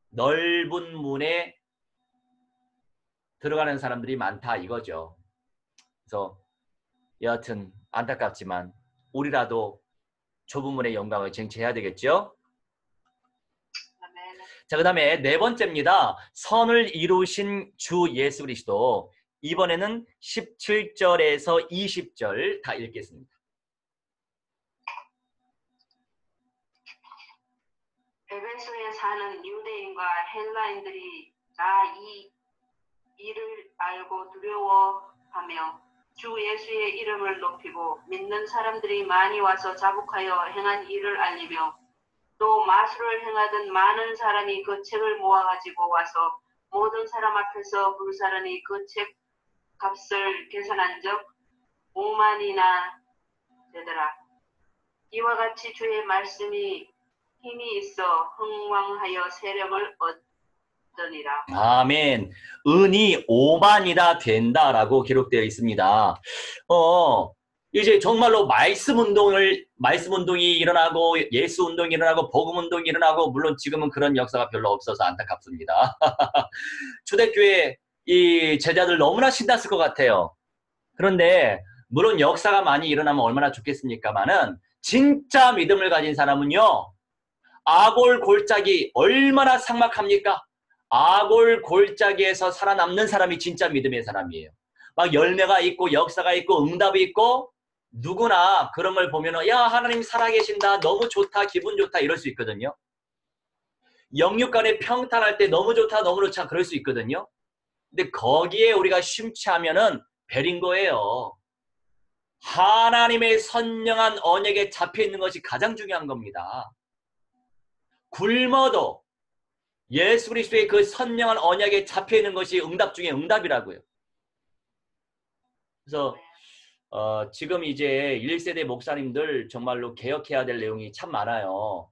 넓은 문에 들어가는 사람들이 많다 이거죠. 그래서 여하튼 안타깝지만 우리라도 좁은 문의 영광을 쟁취해야 되겠죠. 자, 그 다음에 4번째입니다. 선을 이루신 주 예수 그리스도. 이번에는 17절에서 20절 다 읽겠습니다. 에베소에 사는 유대인과 헬라인들이 다 이 일을 알고 두려워하며 주 예수의 이름을 높이고 믿는 사람들이 많이 와서 자복하여 행한 일을 알리며 또 마술을 행하던 많은 사람이 그 책을 모아가지고 와서 모든 사람 앞에서 불사르니 그 책 값을 계산한 적 5만이나 되더라. 이와 같이 주의 말씀이 힘이 있어 흥왕하여 세력을 얻으니라. 아멘. 은이 5만이나 된다라고 기록되어 있습니다. 이제 정말로 말씀 운동이 일어나고 예수 운동이 일어나고 복음 운동이 일어나고 물론 지금은 그런 역사가 별로 없어서 안타깝습니다. 초대교회 이 제자들 너무나 신났을 것 같아요. 그런데 물론 역사가 많이 일어나면 얼마나 좋겠습니까마는 진짜 믿음을 가진 사람은요. 아골 골짜기 얼마나 삭막합니까? 아골 골짜기에서 살아남는 사람이 진짜 믿음의 사람이에요. 막 열매가 있고 역사가 있고 응답이 있고 누구나 그런 걸 보면은 야 하나님 살아계신다 너무 좋다 기분 좋다 이럴 수 있거든요. 영육간에 평탄할 때 너무 좋다 너무 좋다 그럴 수 있거든요. 근데 거기에 우리가 심취하면은 별인 거예요. 하나님의 선명한 언약에 잡혀 있는 것이 가장 중요한 겁니다. 굶어도 예수 그리스도의 그 선명한 언약에 잡혀 있는 것이 응답 중에 응답이라고요. 그래서 지금 이제 1세대 목사님들 정말로 개혁해야 될 내용이 참 많아요.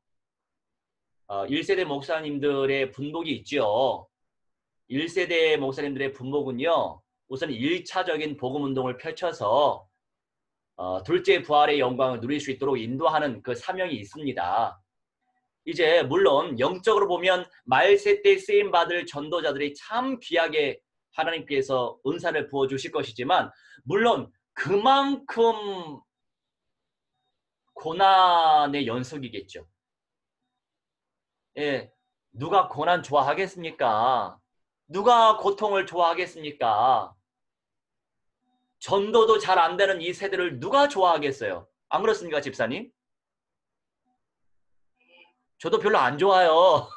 1세대 목사님들의 분복이 있죠. 1세대 목사님들의 분복은요. 우선 1차적인 복음운동을 펼쳐서 둘째 부활의 영광을 누릴 수 있도록 인도하는 그 사명이 있습니다. 이제 물론 영적으로 보면 말세 때 쓰임받을 전도자들이 참 귀하게 하나님께서 은사를 부어주실 것이지만 물론 그만큼 고난의 연속이겠죠. 예, 누가 고난 좋아하겠습니까? 누가 고통을 좋아하겠습니까? 전도도 잘 안 되는 이 세대를 누가 좋아하겠어요? 안 그렇습니까, 집사님? 저도 별로 안 좋아요.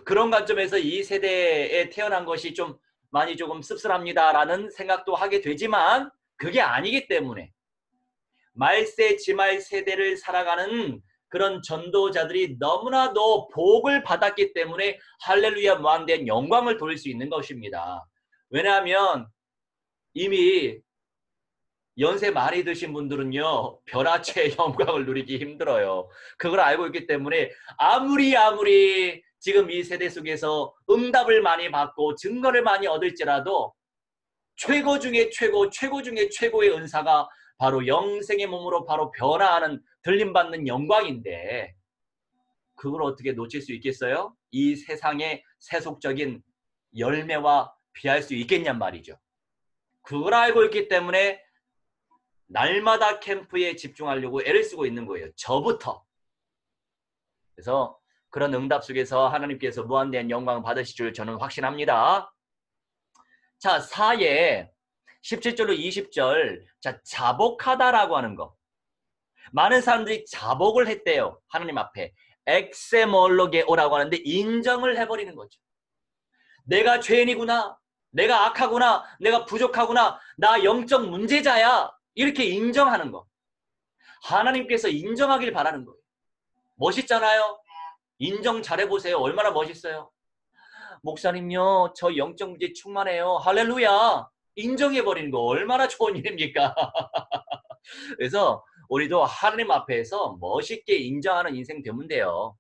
그런 관점에서 이 세대에 태어난 것이 좀 많이 조금 씁쓸합니다라는 생각도 하게 되지만 그게 아니기 때문에 말세 지말 세대를 살아가는 그런 전도자들이 너무나도 복을 받았기 때문에 할렐루야 무한대한 영광을 돌릴 수 있는 것입니다. 왜냐하면 이미 연세 많이 드신 분들은요 벼라체의 영광을 누리기 힘들어요. 그걸 알고 있기 때문에 아무리 지금 이 세대 속에서 응답을 많이 받고 증거를 많이 얻을지라도 최고 중에 최고의 은사가 바로 영생의 몸으로 바로 변화하는 들림받는 영광인데 그걸 어떻게 놓칠 수 있겠어요? 이 세상의 세속적인 열매와 비할 수 있겠냔 말이죠. 그걸 알고 있기 때문에 날마다 캠프에 집중하려고 애를 쓰고 있는 거예요. 저부터. 그래서 그런 응답 속에서 하나님께서 무한대한 영광을 받으실 줄 저는 확신합니다. 자, 4에 17절로 20절 자 자복하다라고 하는 거. 많은 사람들이 자복을 했대요. 하나님 앞에. 엑세몰로게오라고 하는데 인정을 해버리는 거죠. 내가 죄인이구나. 내가 악하구나. 내가 부족하구나. 나 영적 문제자야. 이렇게 인정하는 거. 하나님께서 인정하길 바라는 거예요. 멋있잖아요. 인정 잘해보세요. 얼마나 멋있어요. 목사님요. 저 영적 문제 충만해요. 할렐루야. 인정해버리는 거 얼마나 좋은 일입니까? 그래서 우리도 하나님 앞에서 멋있게 인정하는 인생 되면 돼요.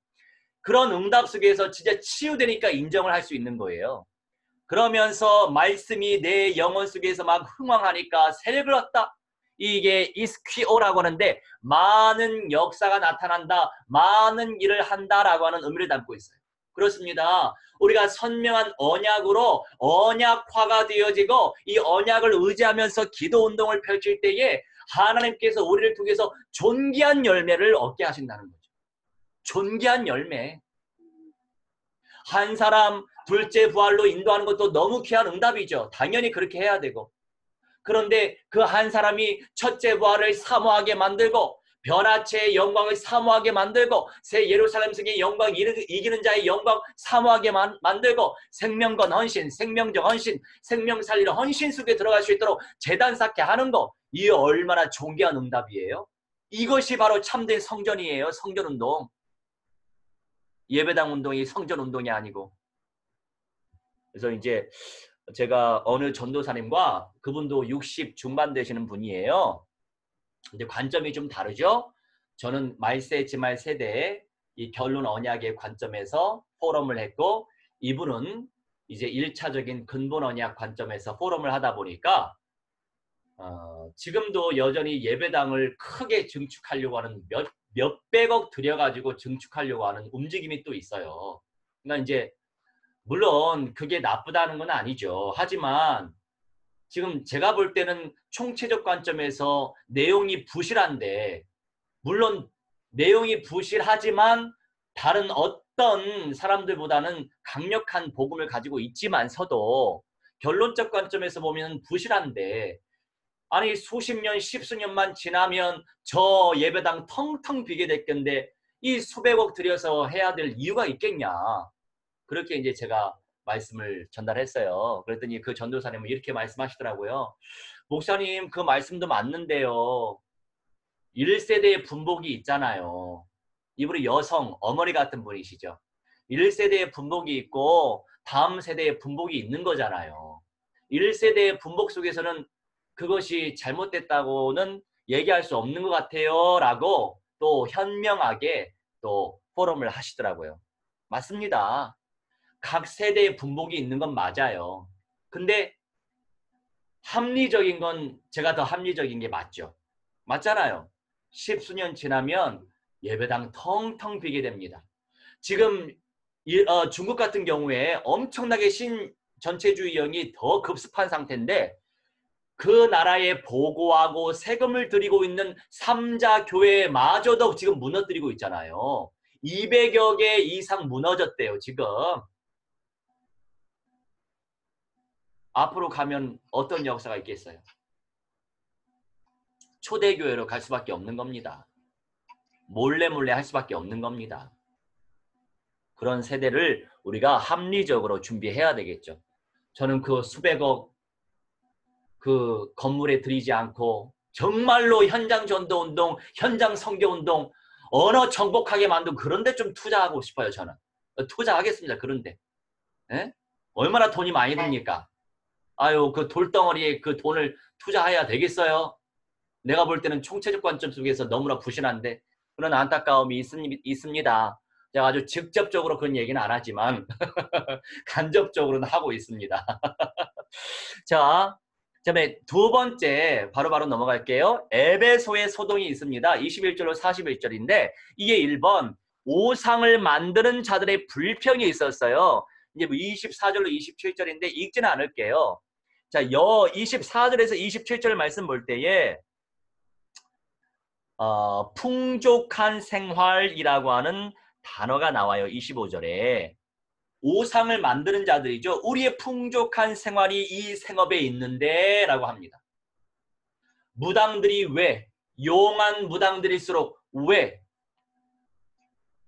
그런 응답 속에서 진짜 치유되니까 인정을 할 수 있는 거예요. 그러면서 말씀이 내 영혼 속에서 막 흥황하니까 세력을 얻다. 이게 이스퀴오라고 하는데 많은 역사가 나타난다. 많은 일을 한다라고 하는 의미를 담고 있어요. 그렇습니다. 우리가 선명한 언약으로 언약화가 되어지고 이 언약을 의지하면서 기도 운동을 펼칠 때에 하나님께서 우리를 통해서 존귀한 열매를 얻게 하신다는 거죠. 존귀한 열매. 한 사람 둘째 부활로 인도하는 것도 너무 귀한 응답이죠. 당연히 그렇게 해야 되고. 그런데 그 한 사람이 첫째 부활을 사모하게 만들고 변화체의 영광을 사모하게 만들고 새 예루살렘 성의 영광 이기는 자의 영광 사모하게 만들고 생명건 헌신, 생명적 헌신, 생명 살리는 헌신 속에 들어갈 수 있도록 제단 쌓게 하는 거. 이 얼마나 존귀한 응답이에요. 이것이 바로 참된 성전이에요. 성전운동. 예배당 운동이 성전 운동이 아니고. 그래서 이제 제가 어느 전도사님과 그분도 60 중반 되시는 분이에요. 근데 관점이 좀 다르죠. 저는 말세지말 세대의 이 결론 언약의 관점에서 포럼을 했고, 이분은 이제 1차적인 근본 언약 관점에서 포럼을 하다 보니까 지금도 여전히 예배당을 크게 증축하려고 하는 몇백억 들여가지고 증축하려고 하는 움직임이 또 있어요. 그러니까 이제 물론 그게 나쁘다는 건 아니죠. 하지만 지금 제가 볼 때는 총체적 관점에서 내용이 부실한데, 물론 내용이 부실하지만 다른 어떤 사람들보다는 강력한 복음을 가지고 있지만서도 결론적 관점에서 보면 부실한데, 아니 수십 년, 십수년만 지나면 저 예배당 텅텅 비게 될 건데 이 수백억 들여서 해야 될 이유가 있겠냐. 그렇게 이제 제가 말씀을 전달했어요. 그랬더니 그 전도사님은 이렇게 말씀하시더라고요. 목사님, 그 말씀도 맞는데요. 1세대의 분복이 있잖아요. 이분이 여성, 어머니 같은 분이시죠. 1세대의 분복이 있고 다음 세대의 분복이 있는 거잖아요. 1세대의 분복 속에서는 그것이 잘못됐다고는 얘기할 수 없는 것 같아요. 라고 또 현명하게 또 포럼을 하시더라고요. 맞습니다. 각 세대의 분복이 있는 건 맞아요. 근데 합리적인 건 제가 더 합리적인 게 맞죠. 맞잖아요. 십수년 지나면 예배당 텅텅 비게 됩니다. 지금 중국 같은 경우에 엄청나게 신전체주의형이 더 급습한 상태인데, 그 나라에 보고하고 세금을 들이고 있는 3자 교회마저도 지금 무너뜨리고 있잖아요. 200여 개 이상 무너졌대요, 지금. 앞으로 가면 어떤 역사가 있겠어요? 초대교회로 갈 수밖에 없는 겁니다. 몰래 할 수밖에 없는 겁니다. 그런 세대를 우리가 합리적으로 준비해야 되겠죠. 저는 그 수백억 그 건물에 들이지 않고 정말로 현장 전도운동, 현장 선교운동, 언어 정복하게 만든 그런 데 좀 투자하고 싶어요. 저는. 투자하겠습니다. 그런데. 예? 얼마나 돈이 많이 듭니까? 아유, 그 돌덩어리에 그 돈을 투자해야 되겠어요? 내가 볼 때는 총체적 관점 속에서 너무나 부실한데 그런 안타까움이 있습니다. 제가 아주 직접적으로 그런 얘기는 안 하지만 간접적으로는 하고 있습니다. 자, 그다음에 두 번째 바로바로 넘어갈게요. 에베소의 소동이 있습니다. 21절로 41절인데 이게 1번 오상을 만드는 자들의 불평이 있었어요. 이제 24절로 27절인데 읽지는 않을게요. 자, 24절에서 27절 말씀 볼 때에 풍족한 생활이라고 하는 단어가 나와요. 25절에. 오상을 만드는 자들이죠. 우리의 풍족한 생활이 이 생업에 있는데 라고 합니다. 무당들이 왜? 용한 무당들일수록 왜?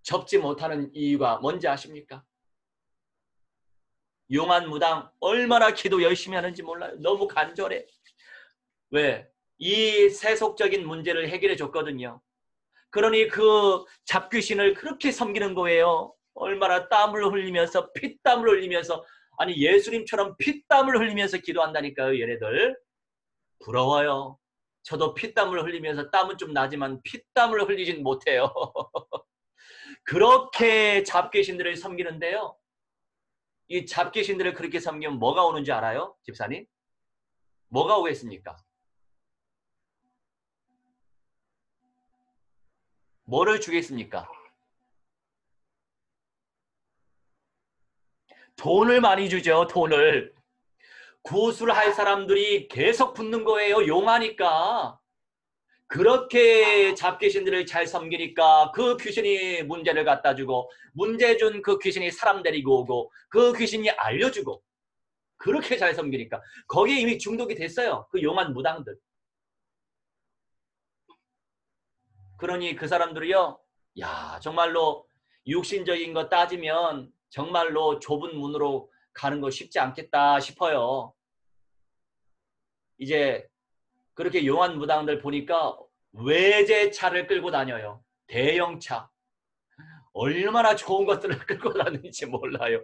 접지 못하는 이유가 뭔지 아십니까? 용한 무당 얼마나 기도 열심히 하는지 몰라요. 너무 간절해. 왜? 이 세속적인 문제를 해결해 줬거든요. 그러니 그 잡귀신을 그렇게 섬기는 거예요. 얼마나 땀을 흘리면서 피땀을 흘리면서, 아니 예수님처럼 피땀을 흘리면서 기도한다니까요. 얘네들 부러워요. 저도 피땀을 흘리면서 땀은 좀 나지만 피땀을 흘리진 못해요. 그렇게 잡귀신들을 섬기는데요. 이 잡귀신들을 그렇게 섬기면 뭐가 오는지 알아요? 집사님? 뭐가 오겠습니까? 뭐를 주겠습니까? 돈을 많이 주죠. 돈을. 구술할 사람들이 계속 붙는 거예요. 용하니까. 그렇게 잡귀신들을 잘 섬기니까 그 귀신이 문제를 갖다 주고, 문제 준 그 귀신이 사람 데리고 오고, 그 귀신이 알려주고, 그렇게 잘 섬기니까 거기에 이미 중독이 됐어요. 그 용한 무당들. 그러니 그 사람들이요, 야, 정말로 육신적인 거 따지면 정말로 좁은 문으로 가는 거 쉽지 않겠다 싶어요. 이제 그렇게 용한 무당들 보니까 외제차를 끌고 다녀요. 대형차. 얼마나 좋은 것들을 끌고 다니는지 몰라요.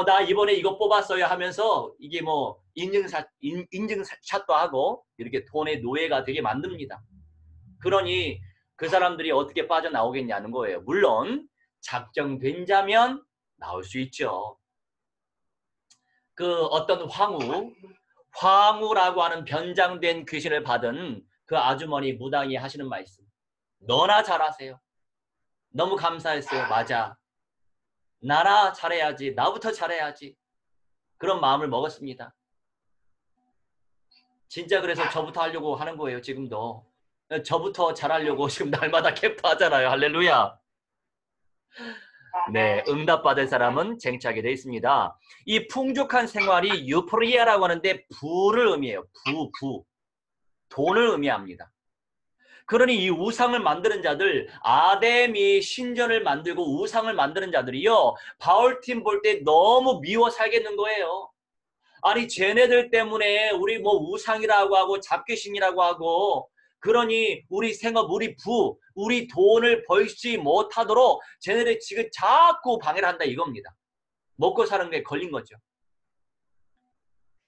나 이번에 이거 뽑았어요 하면서 이게 뭐 인증샷도 하고 이렇게 돈의 노예가 되게 만듭니다. 그러니 그 사람들이 어떻게 빠져나오겠냐는 거예요. 물론 작정된 자면 나올 수 있죠. 그 어떤 황후라고 하는 변장된 귀신을 받은 그 아주머니 무당이 하시는 말씀. 너나 잘하세요. 너무 감사했어요. 맞아. 나나 잘해야지. 나부터 잘해야지. 그런 마음을 먹었습니다. 진짜 그래서 저부터 하려고 하는 거예요. 지금도. 저부터 잘하려고 지금 날마다 캠프 하잖아요. 할렐루야. 네, 응답받을 사람은 쟁취하게 되어 있습니다. 이 풍족한 생활이 유포리아라고 하는데 부를 의미해요. 부. 돈을 의미합니다. 그러니 이 우상을 만드는 자들, 아데미 신전을 만들고 우상을 만드는 자들이요, 바울팀 볼 때 너무 미워 살겠는 거예요. 아니 쟤네들 때문에 우리 뭐 우상이라고 하고 잡귀신이라고 하고, 그러니 우리 생업, 우리 우리 돈을 벌지 못하도록 쟤네들이 지금 자꾸 방해를 한다 이겁니다. 먹고 사는 게 걸린 거죠.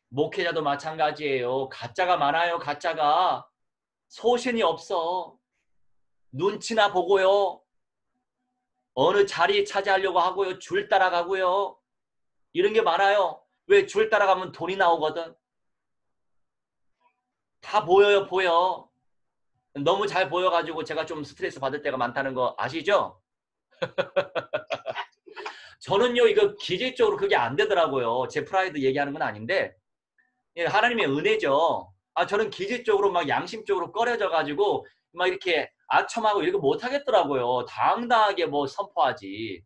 목회자도 마찬가지예요. 가짜가 많아요. 가짜가. 소신이 없어. 눈치나 보고요. 어느 자리 차지하려고 하고요. 줄 따라가고요. 이런 게 많아요. 왜? 줄 따라가면 돈이 나오거든. 다 보여요. 보여. 너무 잘 보여가지고 제가 좀 스트레스 받을 때가 많다는 거 아시죠? 저는요 이거 기질적으로 그게 안 되더라고요. 제 프라이드 얘기하는 건 아닌데 하나님의 은혜죠. 저는 기질적으로 막 양심적으로 꺼려져가지고 막 이렇게 아첨하고 이렇게 못하겠더라고요. 당당하게 뭐 선포하지.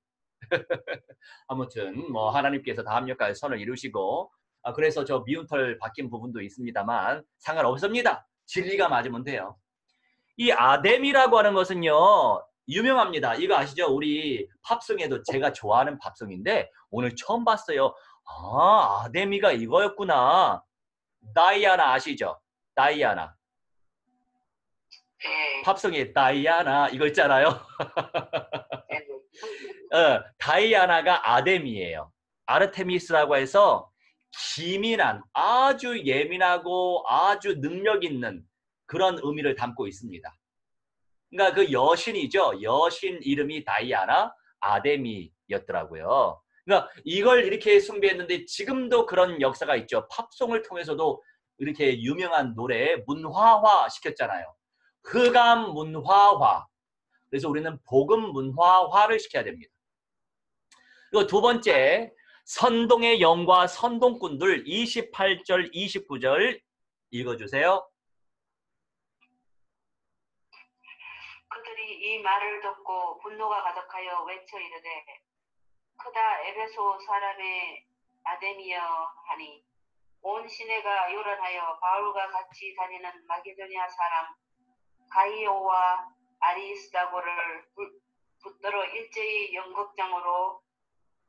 아무튼 뭐 하나님께서 다음 역할 선을 이루시고 그래서 저 미운 털 박힌 부분도 있습니다만 상관없습니다. 진리가 맞으면 돼요. 이 아뎀이라고 하는 것은요 유명합니다. 이거 아시죠? 우리 팝송에도 제가 좋아하는 팝송인데 오늘 처음 봤어요. 아데미가 이거였구나. 다이아나 아시죠? 다이아나. 팝송에 다이아나 이거 있잖아요. 다이아나가 아데미예요. 아르테미스라고 해서 기민한, 아주 예민하고 아주 능력 있는 그런 의미를 담고 있습니다. 그러니까 그 여신이죠. 여신 이름이 다이아나 아데미였더라고요. 그러니까 이걸 이렇게 숭배했는데 지금도 그런 역사가 있죠. 팝송을 통해서도 이렇게 유명한 노래 문화화 시켰잖아요. 흑암 문화화. 그래서 우리는 복음 문화화를 시켜야 됩니다. 그리고 두 번째, 선동의 영과 선동꾼들 28절 29절 읽어주세요. 그들이 이 말을 듣고 분노가 가득하여 외쳐 이르되 크다 에베소 사람의 아데미여 하니 온 시내가 요란하여 바울과 같이 다니는 마게도니아 사람 가이오와 아리스다고를 붙들어 일제히 연극장으로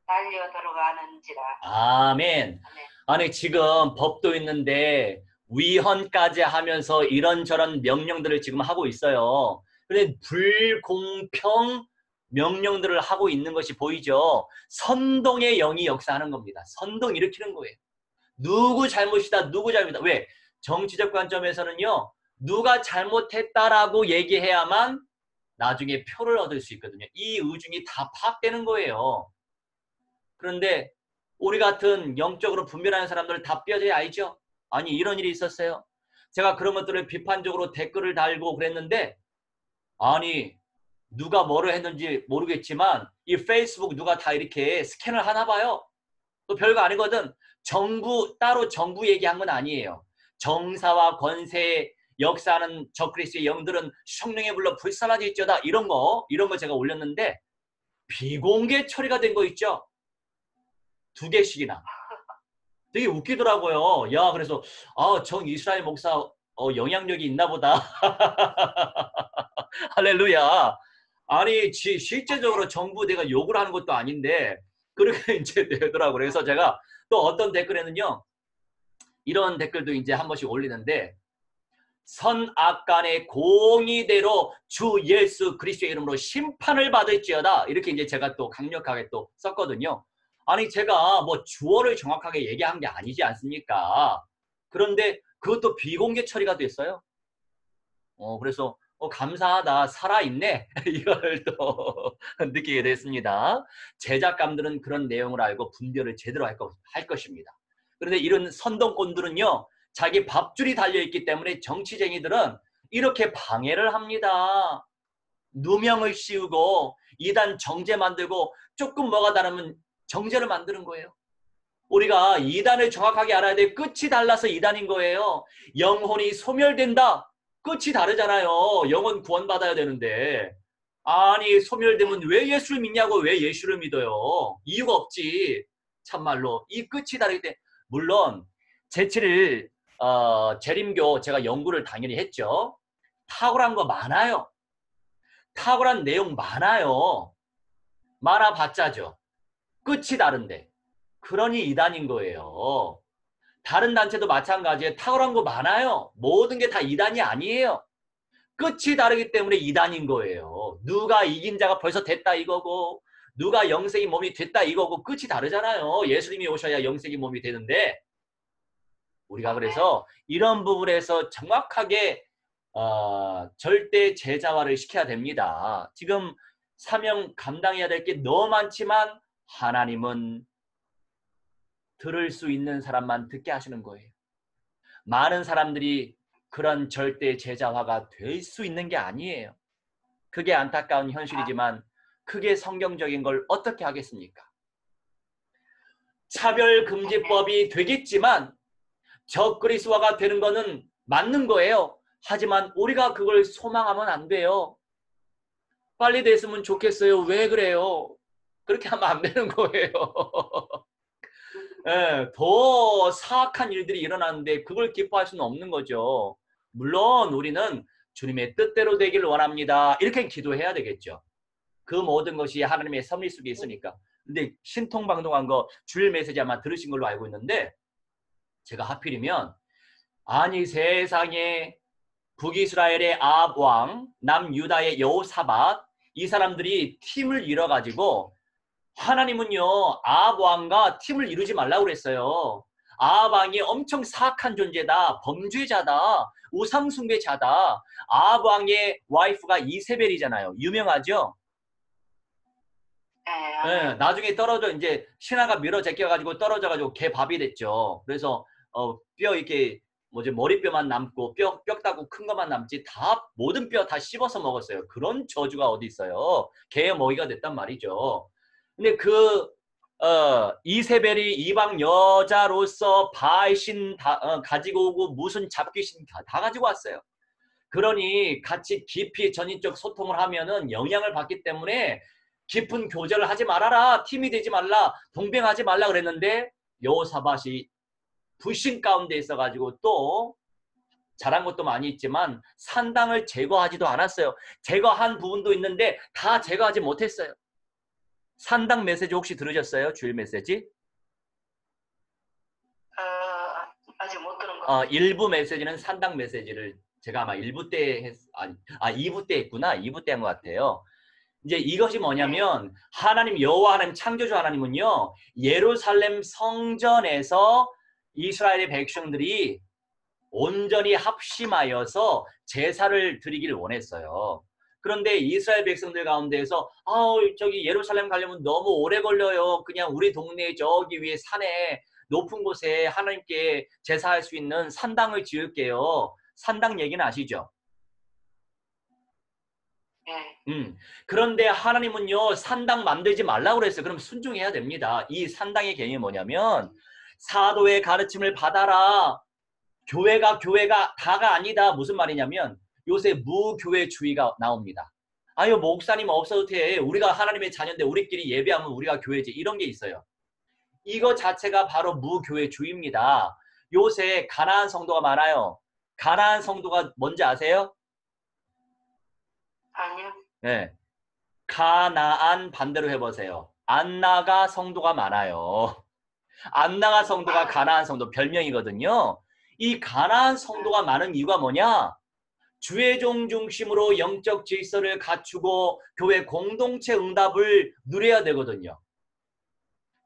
달려 들어가는지라. 아멘. 아니 지금 법도 있는데 위헌까지 하면서 이런저런 명령들을 지금 하고 있어요. 근데 불공평 명령들을 하고 있는 것이 보이죠. 선동의 영이 역사하는 겁니다. 선동 일으키는 거예요. 누구 잘못이다, 누구 잘못이다. 왜? 정치적 관점에서는요. 누가 잘못했다라고 얘기해야만 나중에 표를 얻을 수 있거든요. 이 의중이 다 파악되는 거예요. 그런데 우리 같은 영적으로 분별하는 사람들 다 뼈저리 알죠? 아니 이런 일이 있었어요. 제가 그런 것들을 비판적으로 댓글을 달고 그랬는데 아니 누가 뭐를 했는지 모르겠지만 이 페이스북 누가 다 이렇게 스캔을 하나 봐요. 또 별거 아니거든. 정부 따로 정부 얘기한 건 아니에요. 정사와 권세 역사하는 적그리스도의 영들은 성령의 불로 불사라질지어다 이런 거 제가 올렸는데 비공개 처리가 된 거 있죠. 2개씩이나. 되게 웃기더라고요. 야 그래서 정 이스라엘 목사 영향력이 있나 보다. 할렐루야. 아니 실제적으로 정부 내가 욕을 하는 것도 아닌데 그렇게 이제 되더라고요. 그래서 제가 또 어떤 댓글에는요. 이런 댓글도 이제 한 번씩 올리는데 선악간의 공의대로 주 예수 그리스도의 이름으로 심판을 받을지어다. 이렇게 이제 제가 또 강력하게 또 썼거든요. 아니 제가 뭐 주어를 정확하게 얘기한 게 아니지 않습니까? 그런데 그것도 비공개 처리가 됐어요. 그래서 감사하다, 살아있네. 이걸 또 느끼게 됐습니다. 제작감들은 그런 내용을 알고 분별을 제대로 할 것입니다. 그런데 이런 선동꾼들은요, 자기 밥줄이 달려있기 때문에 정치쟁이들은 이렇게 방해를 합니다. 누명을 씌우고 이단 정제 만들고 조금 뭐가 다르면 정제를 만드는 거예요. 우리가 이단을 정확하게 알아야 돼. 끝이 달라서 이단인 거예요. 영혼이 소멸된다. 끝이 다르잖아요. 영혼 구원받아야 되는데. 아니 소멸되면 왜 예수를 믿냐고. 왜 예수를 믿어요. 이유가 없지. 참말로 이 끝이 다르기 때문에. 물론 제7일 재림교 제가 연구를 당연히 했죠. 탁월한 거 많아요. 탁월한 내용 많아요. 많아봤자죠. 끝이 다른데. 그러니 이단인 거예요. 다른 단체도 마찬가지에 탁월한 거 많아요. 모든 게 다 이단이 아니에요. 끝이 다르기 때문에 이단인 거예요. 누가 이긴 자가 벌써 됐다 이거고, 누가 영생이 몸이 됐다 이거고, 끝이 다르잖아요. 예수님이 오셔야 영생이 몸이 되는데, 우리가 그래서 이런 부분에서 정확하게 절대 제자화를 시켜야 됩니다. 지금 사명 감당해야 될 게 너무 많지만 하나님은 들을 수 있는 사람만 듣게 하시는 거예요. 많은 사람들이 그런 절대 제자화가 될 수 있는 게 아니에요. 그게 안타까운 현실이지만 그게 성경적인 걸 어떻게 하겠습니까? 차별금지법이 되겠지만 적그리스도가 되는 거는 맞는 거예요. 하지만 우리가 그걸 소망하면 안 돼요. 빨리 됐으면 좋겠어요. 왜 그래요? 그렇게 하면 안 되는 거예요. 예, 더 사악한 일들이 일어나는데 그걸 기뻐할 수는 없는 거죠. 물론 우리는 주님의 뜻대로 되기를 원합니다. 이렇게 기도해야 되겠죠. 그 모든 것이 하나님의 섭리 속에 있으니까. 근데 신통방통한 거 주일 메시지 아마 들으신 걸로 알고 있는데 제가 하필이면 아니 세상에 북이스라엘의 아합 왕, 남유다의 여호사밧 이 사람들이 팀을 이뤄가지고 하나님은요 아합 왕과 팀을 이루지 말라고 그랬어요. 아합 왕이 엄청 사악한 존재다, 범죄자다, 우상숭배자다. 아합 왕의 와이프가 이세벨이잖아요. 유명하죠? 네, 나중에 떨어져 이제 신하가 밀어 제껴가지고 떨어져가지고 개밥이 됐죠. 그래서 뼈 이렇게 뭐지 머리뼈만 남고 뼈 따고 큰 것만 남지 다 모든 뼈 다 씹어서 먹었어요. 그런 저주가 어디 있어요? 개의 먹이가 됐단 말이죠. 근데 그 이세벨이 이방 여자로서 바알신 가지고 오고 무슨 잡귀신 다 가지고 왔어요. 그러니 같이 깊이 전인적 소통을 하면은 영향을 받기 때문에 깊은 교제를 하지 말아라. 팀이 되지 말라. 동병하지 말라 그랬는데 여호사밧이 불신 가운데 있어가지고 또 잘한 것도 많이 있지만 산당을 제거하지도 않았어요. 제거한 부분도 있는데 다 제거하지 못했어요. 산당 메시지 혹시 들으셨어요? 주일 메시지? 아직 못 들은 거. 일부 메시지는 산당 메시지를 제가 아마 1부 때 2부 때 했구나. 2부 때 한 것 같아요. 이제 이것이 뭐냐면 하나님 여호와 하나님 창조주 하나님은요. 예루살렘 성전에서 이스라엘의 백성들이 온전히 합심하여서 제사를 드리기를 원했어요. 그런데 이스라엘 백성들 가운데에서 저기 예루살렘 가려면 너무 오래 걸려요. 그냥 우리 동네 저기 위에 산에 높은 곳에 하나님께 제사할 수 있는 산당을 지을게요. 산당 얘기는 아시죠? 네. 그런데 하나님은요 산당 만들지 말라고 그랬어요. 그럼 순종해야 됩니다. 이 산당의 개념이 뭐냐면 사도의 가르침을 받아라. 교회가 다가 아니다. 무슨 말이냐면 요새 무교회주의가 나옵니다. 아유 목사님 없어도 돼. 우리가 하나님의 자녀인데 우리끼리 예배하면 우리가 교회지. 이런 게 있어요. 이거 자체가 바로 무교회주의입니다. 요새 가나안 성도가 많아요. 가나안 성도가 뭔지 아세요? 아니요. 네. 가나안 반대로 해보세요. 안나가 성도가 많아요. 안나가 성도가 가나안 성도 별명이거든요. 이 가난한 성도가 많은 이유가 뭐냐? 주의 종 중심으로 영적 질서를 갖추고 교회 공동체 응답을 누려야 되거든요.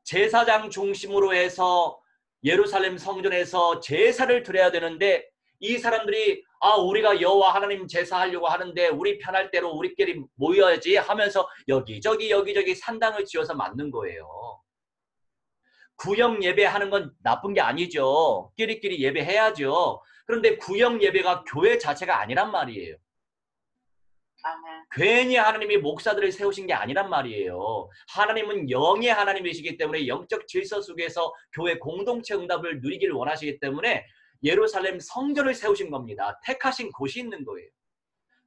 제사장 중심으로 해서 예루살렘 성전에서 제사를 드려야 되는데 이 사람들이 우리가 여호와 하나님 제사하려고 하는데 우리 편할 대로 우리끼리 모여야지 하면서 여기저기 산당을 지어서 만든 거예요. 구역 예배하는 건 나쁜 게 아니죠. 끼리끼리 예배해야죠. 그런데 구역 예배가 교회 자체가 아니란 말이에요. 아멘. 괜히 하나님이 목사들을 세우신 게 아니란 말이에요. 하나님은 영의 하나님이시기 때문에 영적 질서 속에서 교회 공동체 응답을 누리기를 원하시기 때문에 예루살렘 성전을 세우신 겁니다. 택하신 곳이 있는 거예요.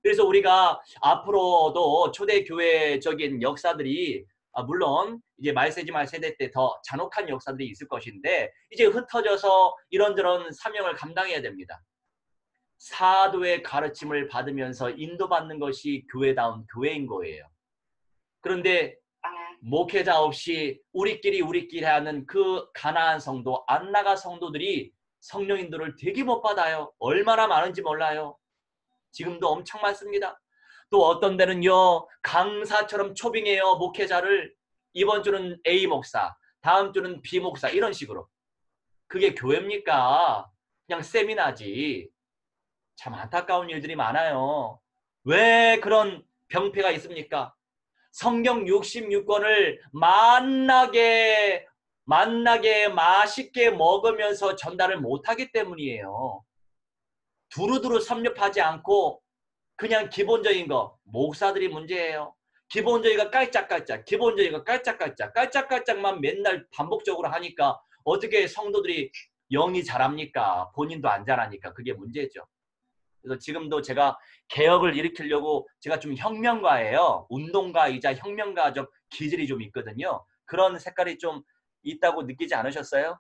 그래서 우리가 앞으로도 초대교회적인 역사들이 물론 이제 말세지말 세대 때 더 잔혹한 역사들이 있을 것인데 이제 흩어져서 이런저런 사명을 감당해야 됩니다. 사도의 가르침을 받으면서 인도받는 것이 교회다운 교회인 거예요. 그런데 목회자 없이 우리끼리 하는 그 가나안 성도, 안나가 성도들이 성령 인도를 되게 못 받아요. 얼마나 많은지 몰라요. 지금도 엄청 많습니다. 또 어떤 데는요, 강사처럼 초빙해요, 목회자를. 이번 주는 A 목사, 다음 주는 B 목사, 이런 식으로. 그게 교회입니까? 그냥 세미나지. 참 안타까운 일들이 많아요. 왜 그런 병폐가 있습니까? 성경 66권을 만나게 맛있게 먹으면서 전달을 못하기 때문이에요. 두루두루 섭렵하지 않고 그냥 기본적인 거, 목사들이 문제예요. 기본적인 거 깔짝깔짝, 기본적인 거 깔짝깔짝만 맨날 반복적으로 하니까 어떻게 성도들이 영이 자랍니까? 본인도 안 자라니까. 그게 문제죠. 그래서 지금도 제가 개혁을 일으키려고 제가 좀 혁명가예요. 운동가이자 혁명가적 기질이 좀 있거든요. 그런 색깔이 좀 있다고 느끼지 않으셨어요?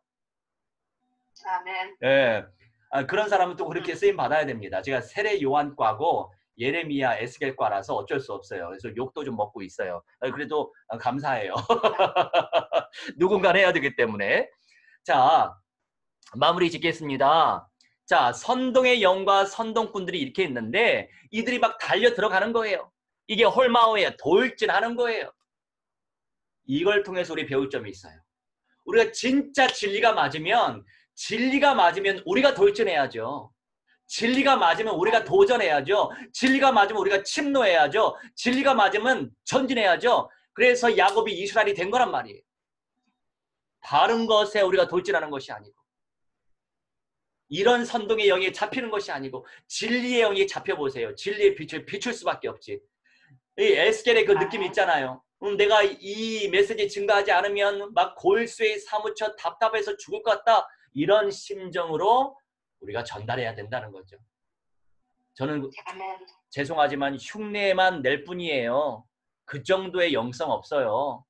아멘. 예. 그런 사람은 또 그렇게 쓰임 받아야 됩니다. 제가 세례 요한과고 예레미야 에스겔과라서 어쩔 수 없어요. 그래서 욕도 좀 먹고 있어요. 그래도 감사해요. 누군가 해야 되기 때문에. 자, 마무리 짓겠습니다. 자, 선동의 영과 선동꾼들이 이렇게 있는데 이들이 막 달려 들어가는 거예요. 이게 홀마오에 돌진하는 거예요. 이걸 통해서 우리 배울 점이 있어요. 우리가 진짜 진리가 맞으면 우리가 돌진해야죠. 진리가 맞으면 우리가 도전해야죠. 진리가 맞으면 우리가 침노해야죠. 진리가 맞으면 전진해야죠. 그래서 야곱이 이스라엘이 된 거란 말이에요. 다른 것에 우리가 돌진하는 것이 아니고 이런 선동의 영에 잡히는 것이 아니고 진리의 영이 잡혀보세요. 진리의 빛을 비출 수밖에 없지. 이 에스겔의 그 느낌 있잖아요. 내가 이 메시지 증가하지 않으면 막 골수에 사무쳐 답답해서 죽을 것 같다. 이런 심정으로 우리가 전달해야 된다는 거죠. 저는 죄송하지만 흉내만 낼 뿐이에요. 그 정도의 영성 없어요.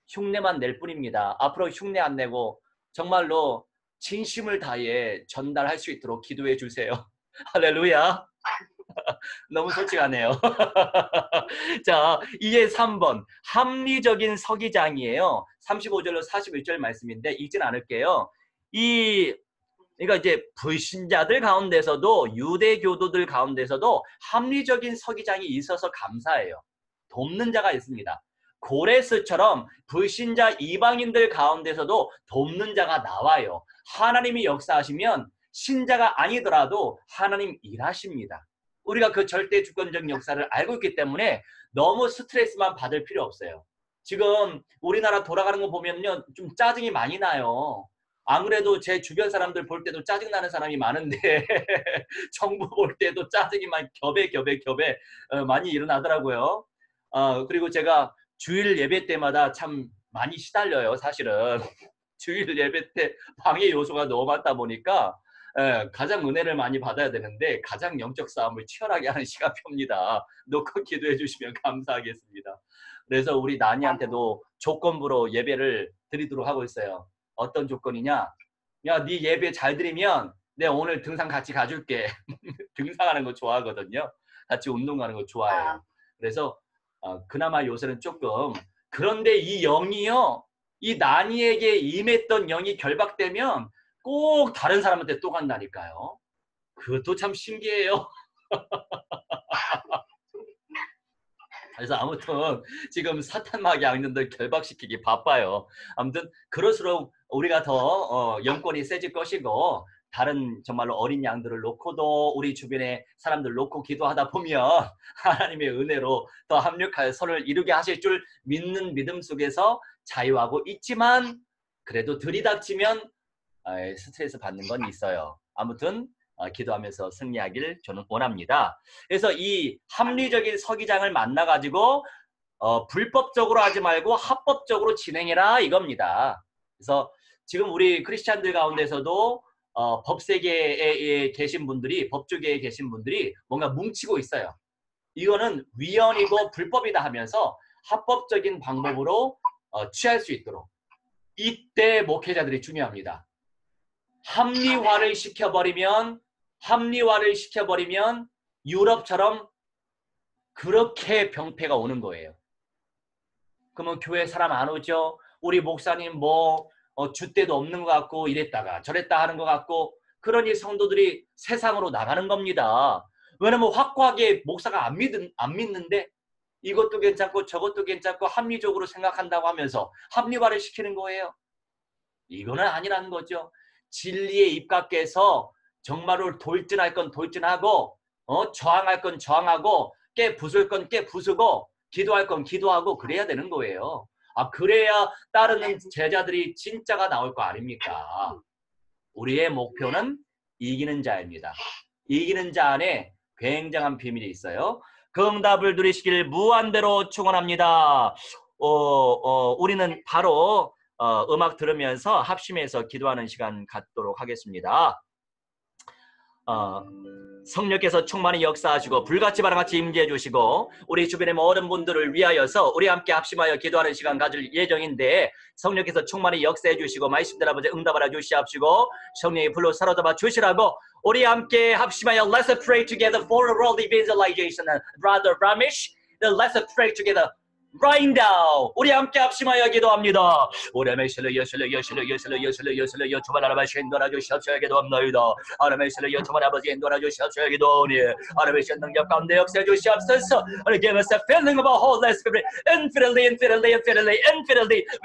흉내만 낼 뿐입니다. 앞으로 흉내 안 내고 정말로 진심을 다해 전달할 수 있도록 기도해 주세요. 할렐루야. 너무 솔직하네요. 자, 이제 3번 합리적인 서기장이에요. 35절로 41절 말씀인데 읽진 않을게요. 그러니까 이제 불신자들 가운데서도 유대교도들 가운데서도 합리적인 서기장이 있어서 감사해요. 돕는 자가 있습니다. 고레스처럼 불신자 이방인들 가운데서도 돕는 자가 나와요. 하나님이 역사하시면 신자가 아니더라도 하나님 일하십니다. 우리가 그 절대 주권적 역사를 알고 있기 때문에 너무 스트레스만 받을 필요 없어요. 지금 우리나라 돌아가는 거 보면요, 좀 짜증이 많이 나요. 안 그래도 제 주변 사람들 볼 때도 짜증나는 사람이 많은데 정부 볼 때도 짜증이 막 겹에 많이 일어나더라고요. 그리고 제가 주일 예배 때마다 참 많이 시달려요, 사실은. 주일 예배 때 방해 요소가 너무 많다 보니까 가장 은혜를 많이 받아야 되는데 가장 영적 싸움을 치열하게 하는 시간표입니다. 놓고 기도해 주시면 감사하겠습니다. 그래서 우리 나니한테도 조건부로 예배를 드리도록 하고 있어요. 어떤 조건이냐? 야, 네 예배 잘 드리면 내가 오늘 등산 같이 가줄게. 등산하는 거 좋아하거든요. 같이 운동 가는 거 좋아해요. 그래서 그나마 요새는 조금. 그런데 이 영이요, 이 나니에게 임했던 영이 결박되면 꼭 다른 사람한테 또 간다니까요. 그것도 참 신기해요. 그래서 아무튼 지금 사탄마귀 악령들 결박시키기 바빠요. 아무튼 그럴수록 우리가 더 영권이 세질 것이고 다른 정말로 어린 양들을 놓고도 우리 주변에 사람들 놓고 기도하다 보면 하나님의 은혜로 더 합력하여 선을 이루게 하실 줄 믿는 믿음 속에서 자유하고 있지만 그래도 들이닥치면 스트레스 받는 건 있어요. 아무튼 기도하면서 승리하길 저는 원합니다. 그래서 이 합리적인 서기장을 만나가지고 불법적으로 하지 말고 합법적으로 진행해라 이겁니다. 그래서 지금 우리 크리스찬들 가운데서도 법세계에 계신 분들이, 법조계에 계신 분들이 뭔가 뭉치고 있어요. 이거는 위헌이고 불법이다 하면서 합법적인 방법으로 취할 수 있도록. 이때 목회자들이 중요합니다. 합리화를 시켜버리면 유럽처럼 그렇게 병폐가 오는 거예요. 그러면 교회 사람 안 오죠? 우리 목사님 줏대도 없는 것 같고 이랬다가 저랬다 하는 것 같고 그러니 성도들이 세상으로 나가는 겁니다. 왜냐면 확고하게 목사가 안 믿는데 이것도 괜찮고 저것도 괜찮고 합리적으로 생각한다고 하면서 합리화를 시키는 거예요. 이거는 아니라는 거죠. 진리에 입각해서 정말로 돌진할 건 돌진하고 저항할 건 저항하고 깨부술 건 깨부수고 기도할 건 기도하고 그래야 되는 거예요. 그래야 따르는 제자들이 진짜가 나올 거 아닙니까? 우리의 목표는 이기는 자입니다. 이기는 자 안에 굉장한 비밀이 있어요. 그 응답을 누리시길 무한대로 축원합니다. 우리는 바로 음악 들으면서 합심해서 기도하는 시간 갖도록 하겠습니다. 성령께서 충만히 역사하시고 불같이 바람같이 임재해 주시고 우리 주변의 모든 분들을 위하여서 우리 함께 합심하여 기도하는 시간 가질 예정인데 성령께서 충만히 역사해 주시고 말씀들 아버지 응답하라 주시옵시고 성령이 불로 사로잡아 주시라고 우리 함께 합심하여 Let's pray together for the world evangelization. Brother Ramesh, let's pray together. Right now, 우리 함께 합심하여 기도합니다. 오라메실레 여실레 주만 아버지 인도하여 주시옵소서 기도합니다. 아라메실레 주만 아버지 인도하여 주시옵소서 기도하니 아라메실 능력 가운데 역사해 주시옵소서. Give us a feeling of a Holy Spirit. Infinitely.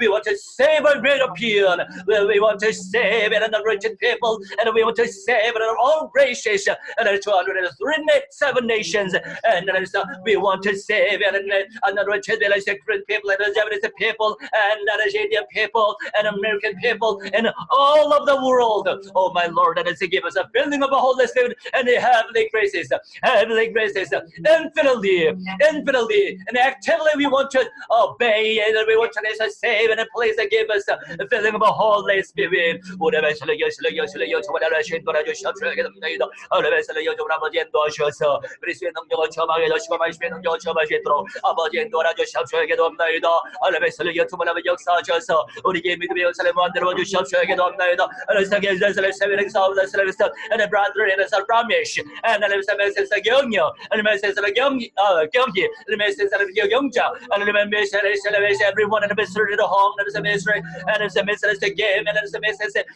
We want to save our European. We want to save it and the wretched people, and we want to save it in all races and 237 nations. And we want to save it and the wretched different people and the Japanese people and the Asian people and American people and all of the world. Oh my Lord, and give us a feeling of the Holy Spirit and the heavenly graces, infinitely, and actively we want to obey and we want to save and please give us a feeling of the Holy Spirit. 그리스도의 능력을 체험하게 하시고 말씀의 능력을 체험하시도록 아버지 인도하여 주시옵소서 기도합나이다. 알레베스를 여투문하며 역사하셔서 우리에게 믿음의 역사를 무한대로 주시옵소서 기도합나이다. 알레스의 전설을 세미는 사업을 살려서 and a brother and a Ramesh and 알레베스의 경력 알레베스의 경기 알레베스의 경장 알레베스의 everyone in the ministry to the home and the ministry and the ministry to give and the ministry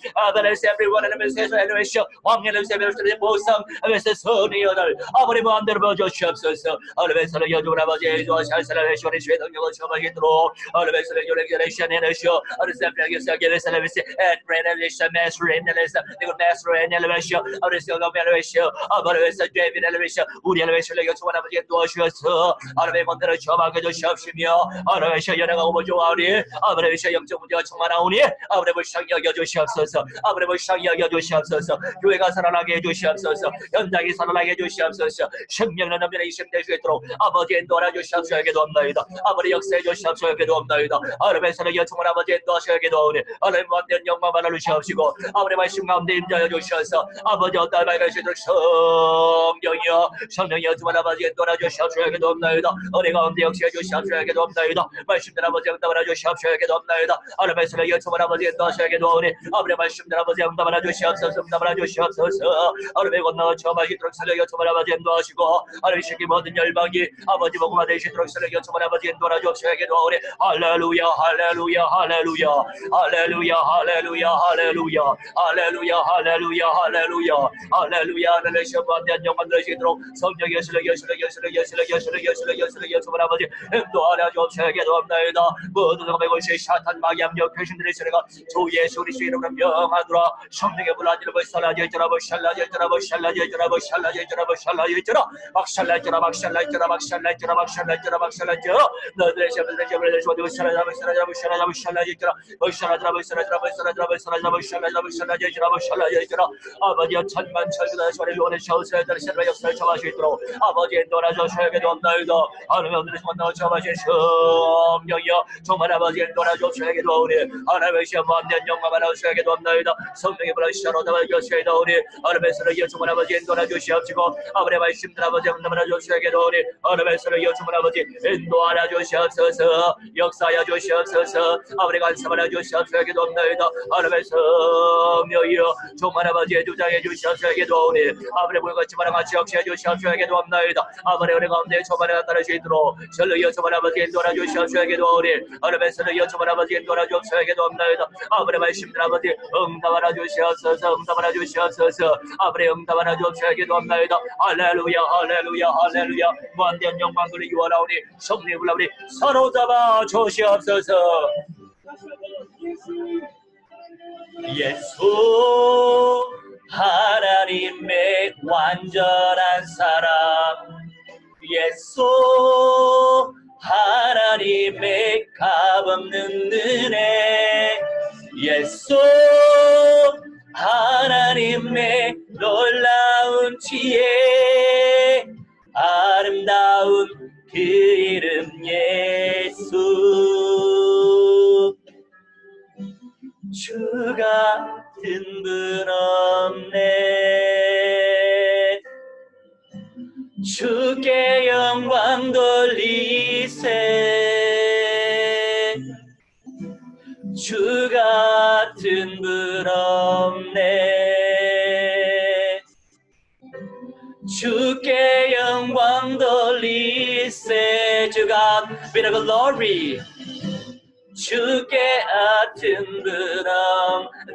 everyone in the ministry and the show 왕년의 ministry 보상 알레베스 선이여들 아버지 무한대로 주시옵소서. 알레베스의 여주문 아버지 주하시옵소서. 주의 능력을 체험하도록 알레베스의 요랭게레션 에너시오 알레베스의 게레셀레베스 에드레넬레션 메스레넬레스 이거 메스레넬레시오 알레베스의 벨레시오 아버레스 데비드 엘레시오 우리 알레베스의 여주문 아버지 도와주셔서 알레베 본대로 체험하게 주시옵시며 알레베스의 연애가 오고 좋아하니 아버레스의 영적 문제가 충만하오니 아버레스 상여겨 주시옵소서. 아버레스 상여겨 주시옵소서. 교회가 살아나게 해주시옵소서. 현장이 살아나게 해주시옵소서. 생명의 넘치는 이 시간 될 수 있도록 아버지 인도하여 주시옵소서 기도합나이다. 아버지 역사해 주시옵소서 기도합나이다. 아버지의 여충을 아버지 인도하셔야 기도하오니 아버지 무한대한 영광만 알려주시옵시고 아버지 말씀 가운데 임자여 주셔서 아버지 어떤 말을 시도록 성령이 여충을 아버지 인도하여 주시옵소서 기도합나이다. 은혜 가운데 역사해 주시옵소서 기도합나이다. 말씀들 아버지 응답하여 주시옵소서 기도합나이다. 아버지의 여충을 아버지 인도하셔야 기도하오니 아버지 말씀들 아버지 응답하여 주시옵소서 응답하여 주시옵소서. 아버지 건너가 처음하시도록 살려 여충을 아버지 인도하시고 아버지 모든 열방이 아버지 복음화 되시도록 살려 여충을 아버지 인도하여 주옵시고 기도하오니 할렐루야 할렐루야 할렐루야 할렐루야 할렐루야 할렐루야 할렐루야 할렐루야 할렐루야 할렐루야 할렐루야 무한대한 영광 되시도록 성령 예수를 예수를 아버지 인도하여 주옵시고 기도합니다. 모든 것이 사탄 마귀 압력 귀신들의 세례가 주 예수 그리스도의 이름으로 명하노라. 성령의 불 안지를 살라져 있더라 살라져 있더라 살라져 있더라 살라져 있더라 살라져 있더라 막살라 있더라 막살라 있더라 막살라 있더라 막살라 있더라 막살라 있더라 너들의 세븐들의 세븐들의 세븐들의 살라져 살라져 살라져 살라져 있더라 살라져 살라져 살라져 살라져 살라져 살라져 있더라 아버지여 천만천군의 소리 요원의 셔스의 달신의 역사를 정하시도록 아버지 인도하여 주시게 되옵나이다. 하나님의 손으로 정하신 성령이여 정말 아버지 인도하여 주시게 되오니 하나님의 시험 완전 영광을 주시게 되옵나이다. 성령의 불을 시원하게 주시게 되오니 하나님의 손으로 정말 아버지 인도하여 주시옵시고 아버지의 말씀들 아버지 응답하여 주시게 되오니 하나님의 손으로 정말 아버지 인도하여 주시옵소서 역사하여 주시옵소서 아버지가 간섭하여 주시옵시게 되옵나이다. 하나님의 성령이여 정말 아버지의 주장해 주시옵시게 되오니 아버지의 물같이 바람같이 역시해 주시옵시게 되옵나이다. 아버지의 은혜 가운데 초반에 나타날 수 있도록 전로 정말 아버지 인도하여 주시옵시게 되오니 하나님의 손으로 정말 아버지 인도하여 주시옵시게 되옵나이다. 아버지의 말씀들 아버지 응답하여 주시옵소서 응답하여 주시옵소서 아버지의 응답하여 주시옵시게 되옵나이다. 할렐루야 할렐루야 할렐루야 무한대한 영광을 유월하오니 성령의 불 우리 사로잡아 주시옵소서. 예수 하나님의 완전한 사랑 예수 하나님의 값없는 은혜 예수 하나님의 놀라운 지혜 아름다운 그 이름 예수 주 같은 분 없네 주께 영광 돌리세 주 같은 분 없네 주께 영광 돌리세 주가 be the glory 주께 같은 분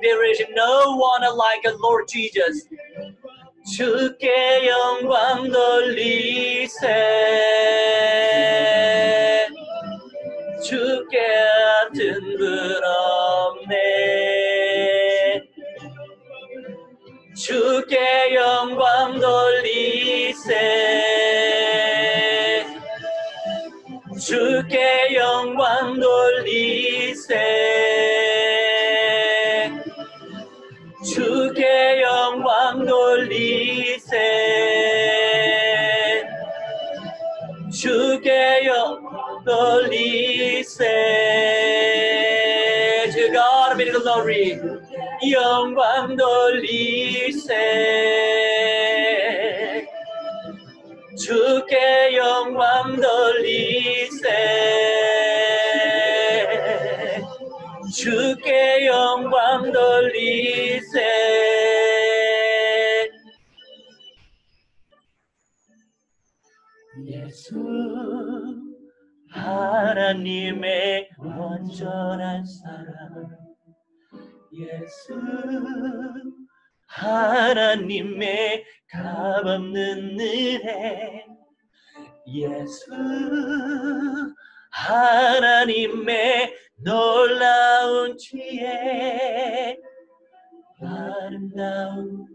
there is no one like the Lord Jesus 주께 영광 돌리세 주께 같은 분 없네 주께 영광 돌리세 주께 영광 돌리세 주께 영광 돌리세 주께 영광 돌리세 To God be the glory 영광 돌리세 주께 영광 돌리세 주께 영광 돌리세 예수 하나님의 온전한 사랑 예수 하나님의 값없는 은혜 예수 하나님의 놀라운 지혜 아름다운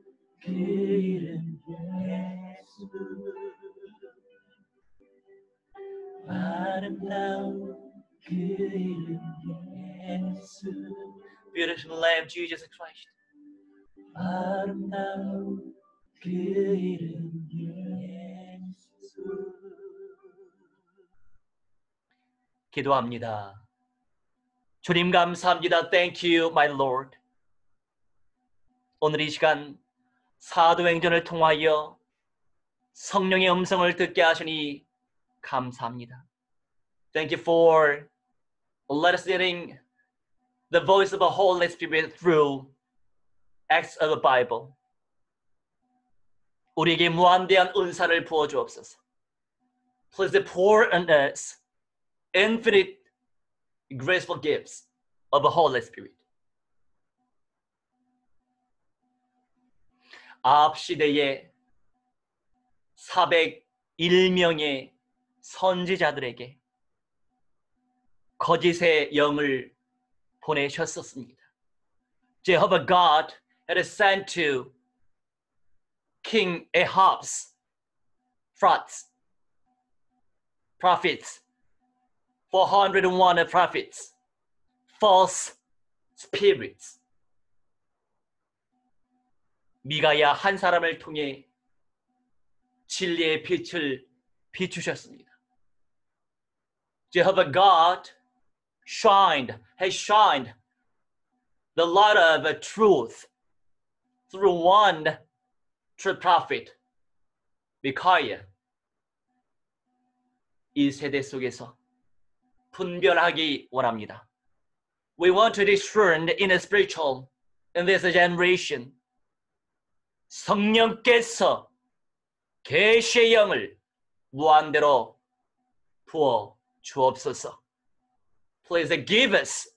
그 이름 예수 아름다운 그 이름 예수 Beautiful Lamb Jesus Christ 아름다운 그 이름 예수 기도합니다. 주님 감사합니다. Thank you, my Lord. 오늘 이 시간 사도행전을 통하여 성령의 음성을 듣게 하시니 감사합니다. Thank you for let us hearing the voice of the Holy Spirit through Acts of the Bible. 우리에게 무한대한 은사를 부어 주옵소서. Please pour on us infinite graceful gifts of the Holy Spirit. 아합 시대에 401명의 선지자들에게 거짓의 영을 보내셨었습니다. Jehovah God had sent to King Ahab's prophets, 401 prophets, false spirits. 미가야 한 사람을 통해 진리의 빛을 비추셨습니다. Jehovah God has shined the light of truth through one true prophet, Micaiah. 이 세대 속에서 분별하기 원합니다. We want to discern in a spiritual in this generation. 성령께서 계시의 영을 무한대로 부어 주옵소서. Please give us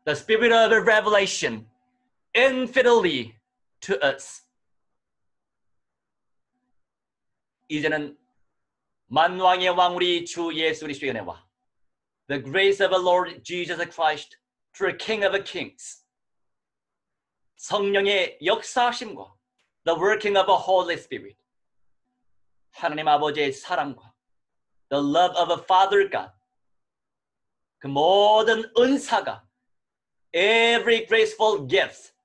the spirit of revelation infinitely to us. 이제는 만왕의 왕 우리 주 예수 그리스도의 은혜와 the grace of the Lord Jesus Christ, true King of Kings, 성령의 역사하심과 the working of the Holy Spirit, 하나님 아버지의 사랑과 the love of a Father God, 그 모든 은사가 every graceful gift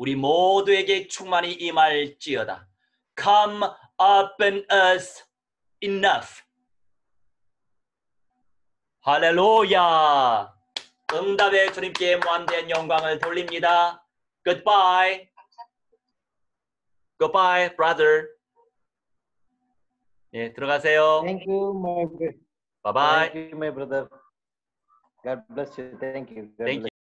우리 모두에게 충만히 임할지어다. Come upon us enough. 할렐루야. 응답의 주님께 무한대한 영광을 돌립니다. Goodbye. Goodbye, brother. 예, 들어가세요. Thank you, my brother. Bye bye. Thank you, my brother. God bless you. Thank you. God Thank bless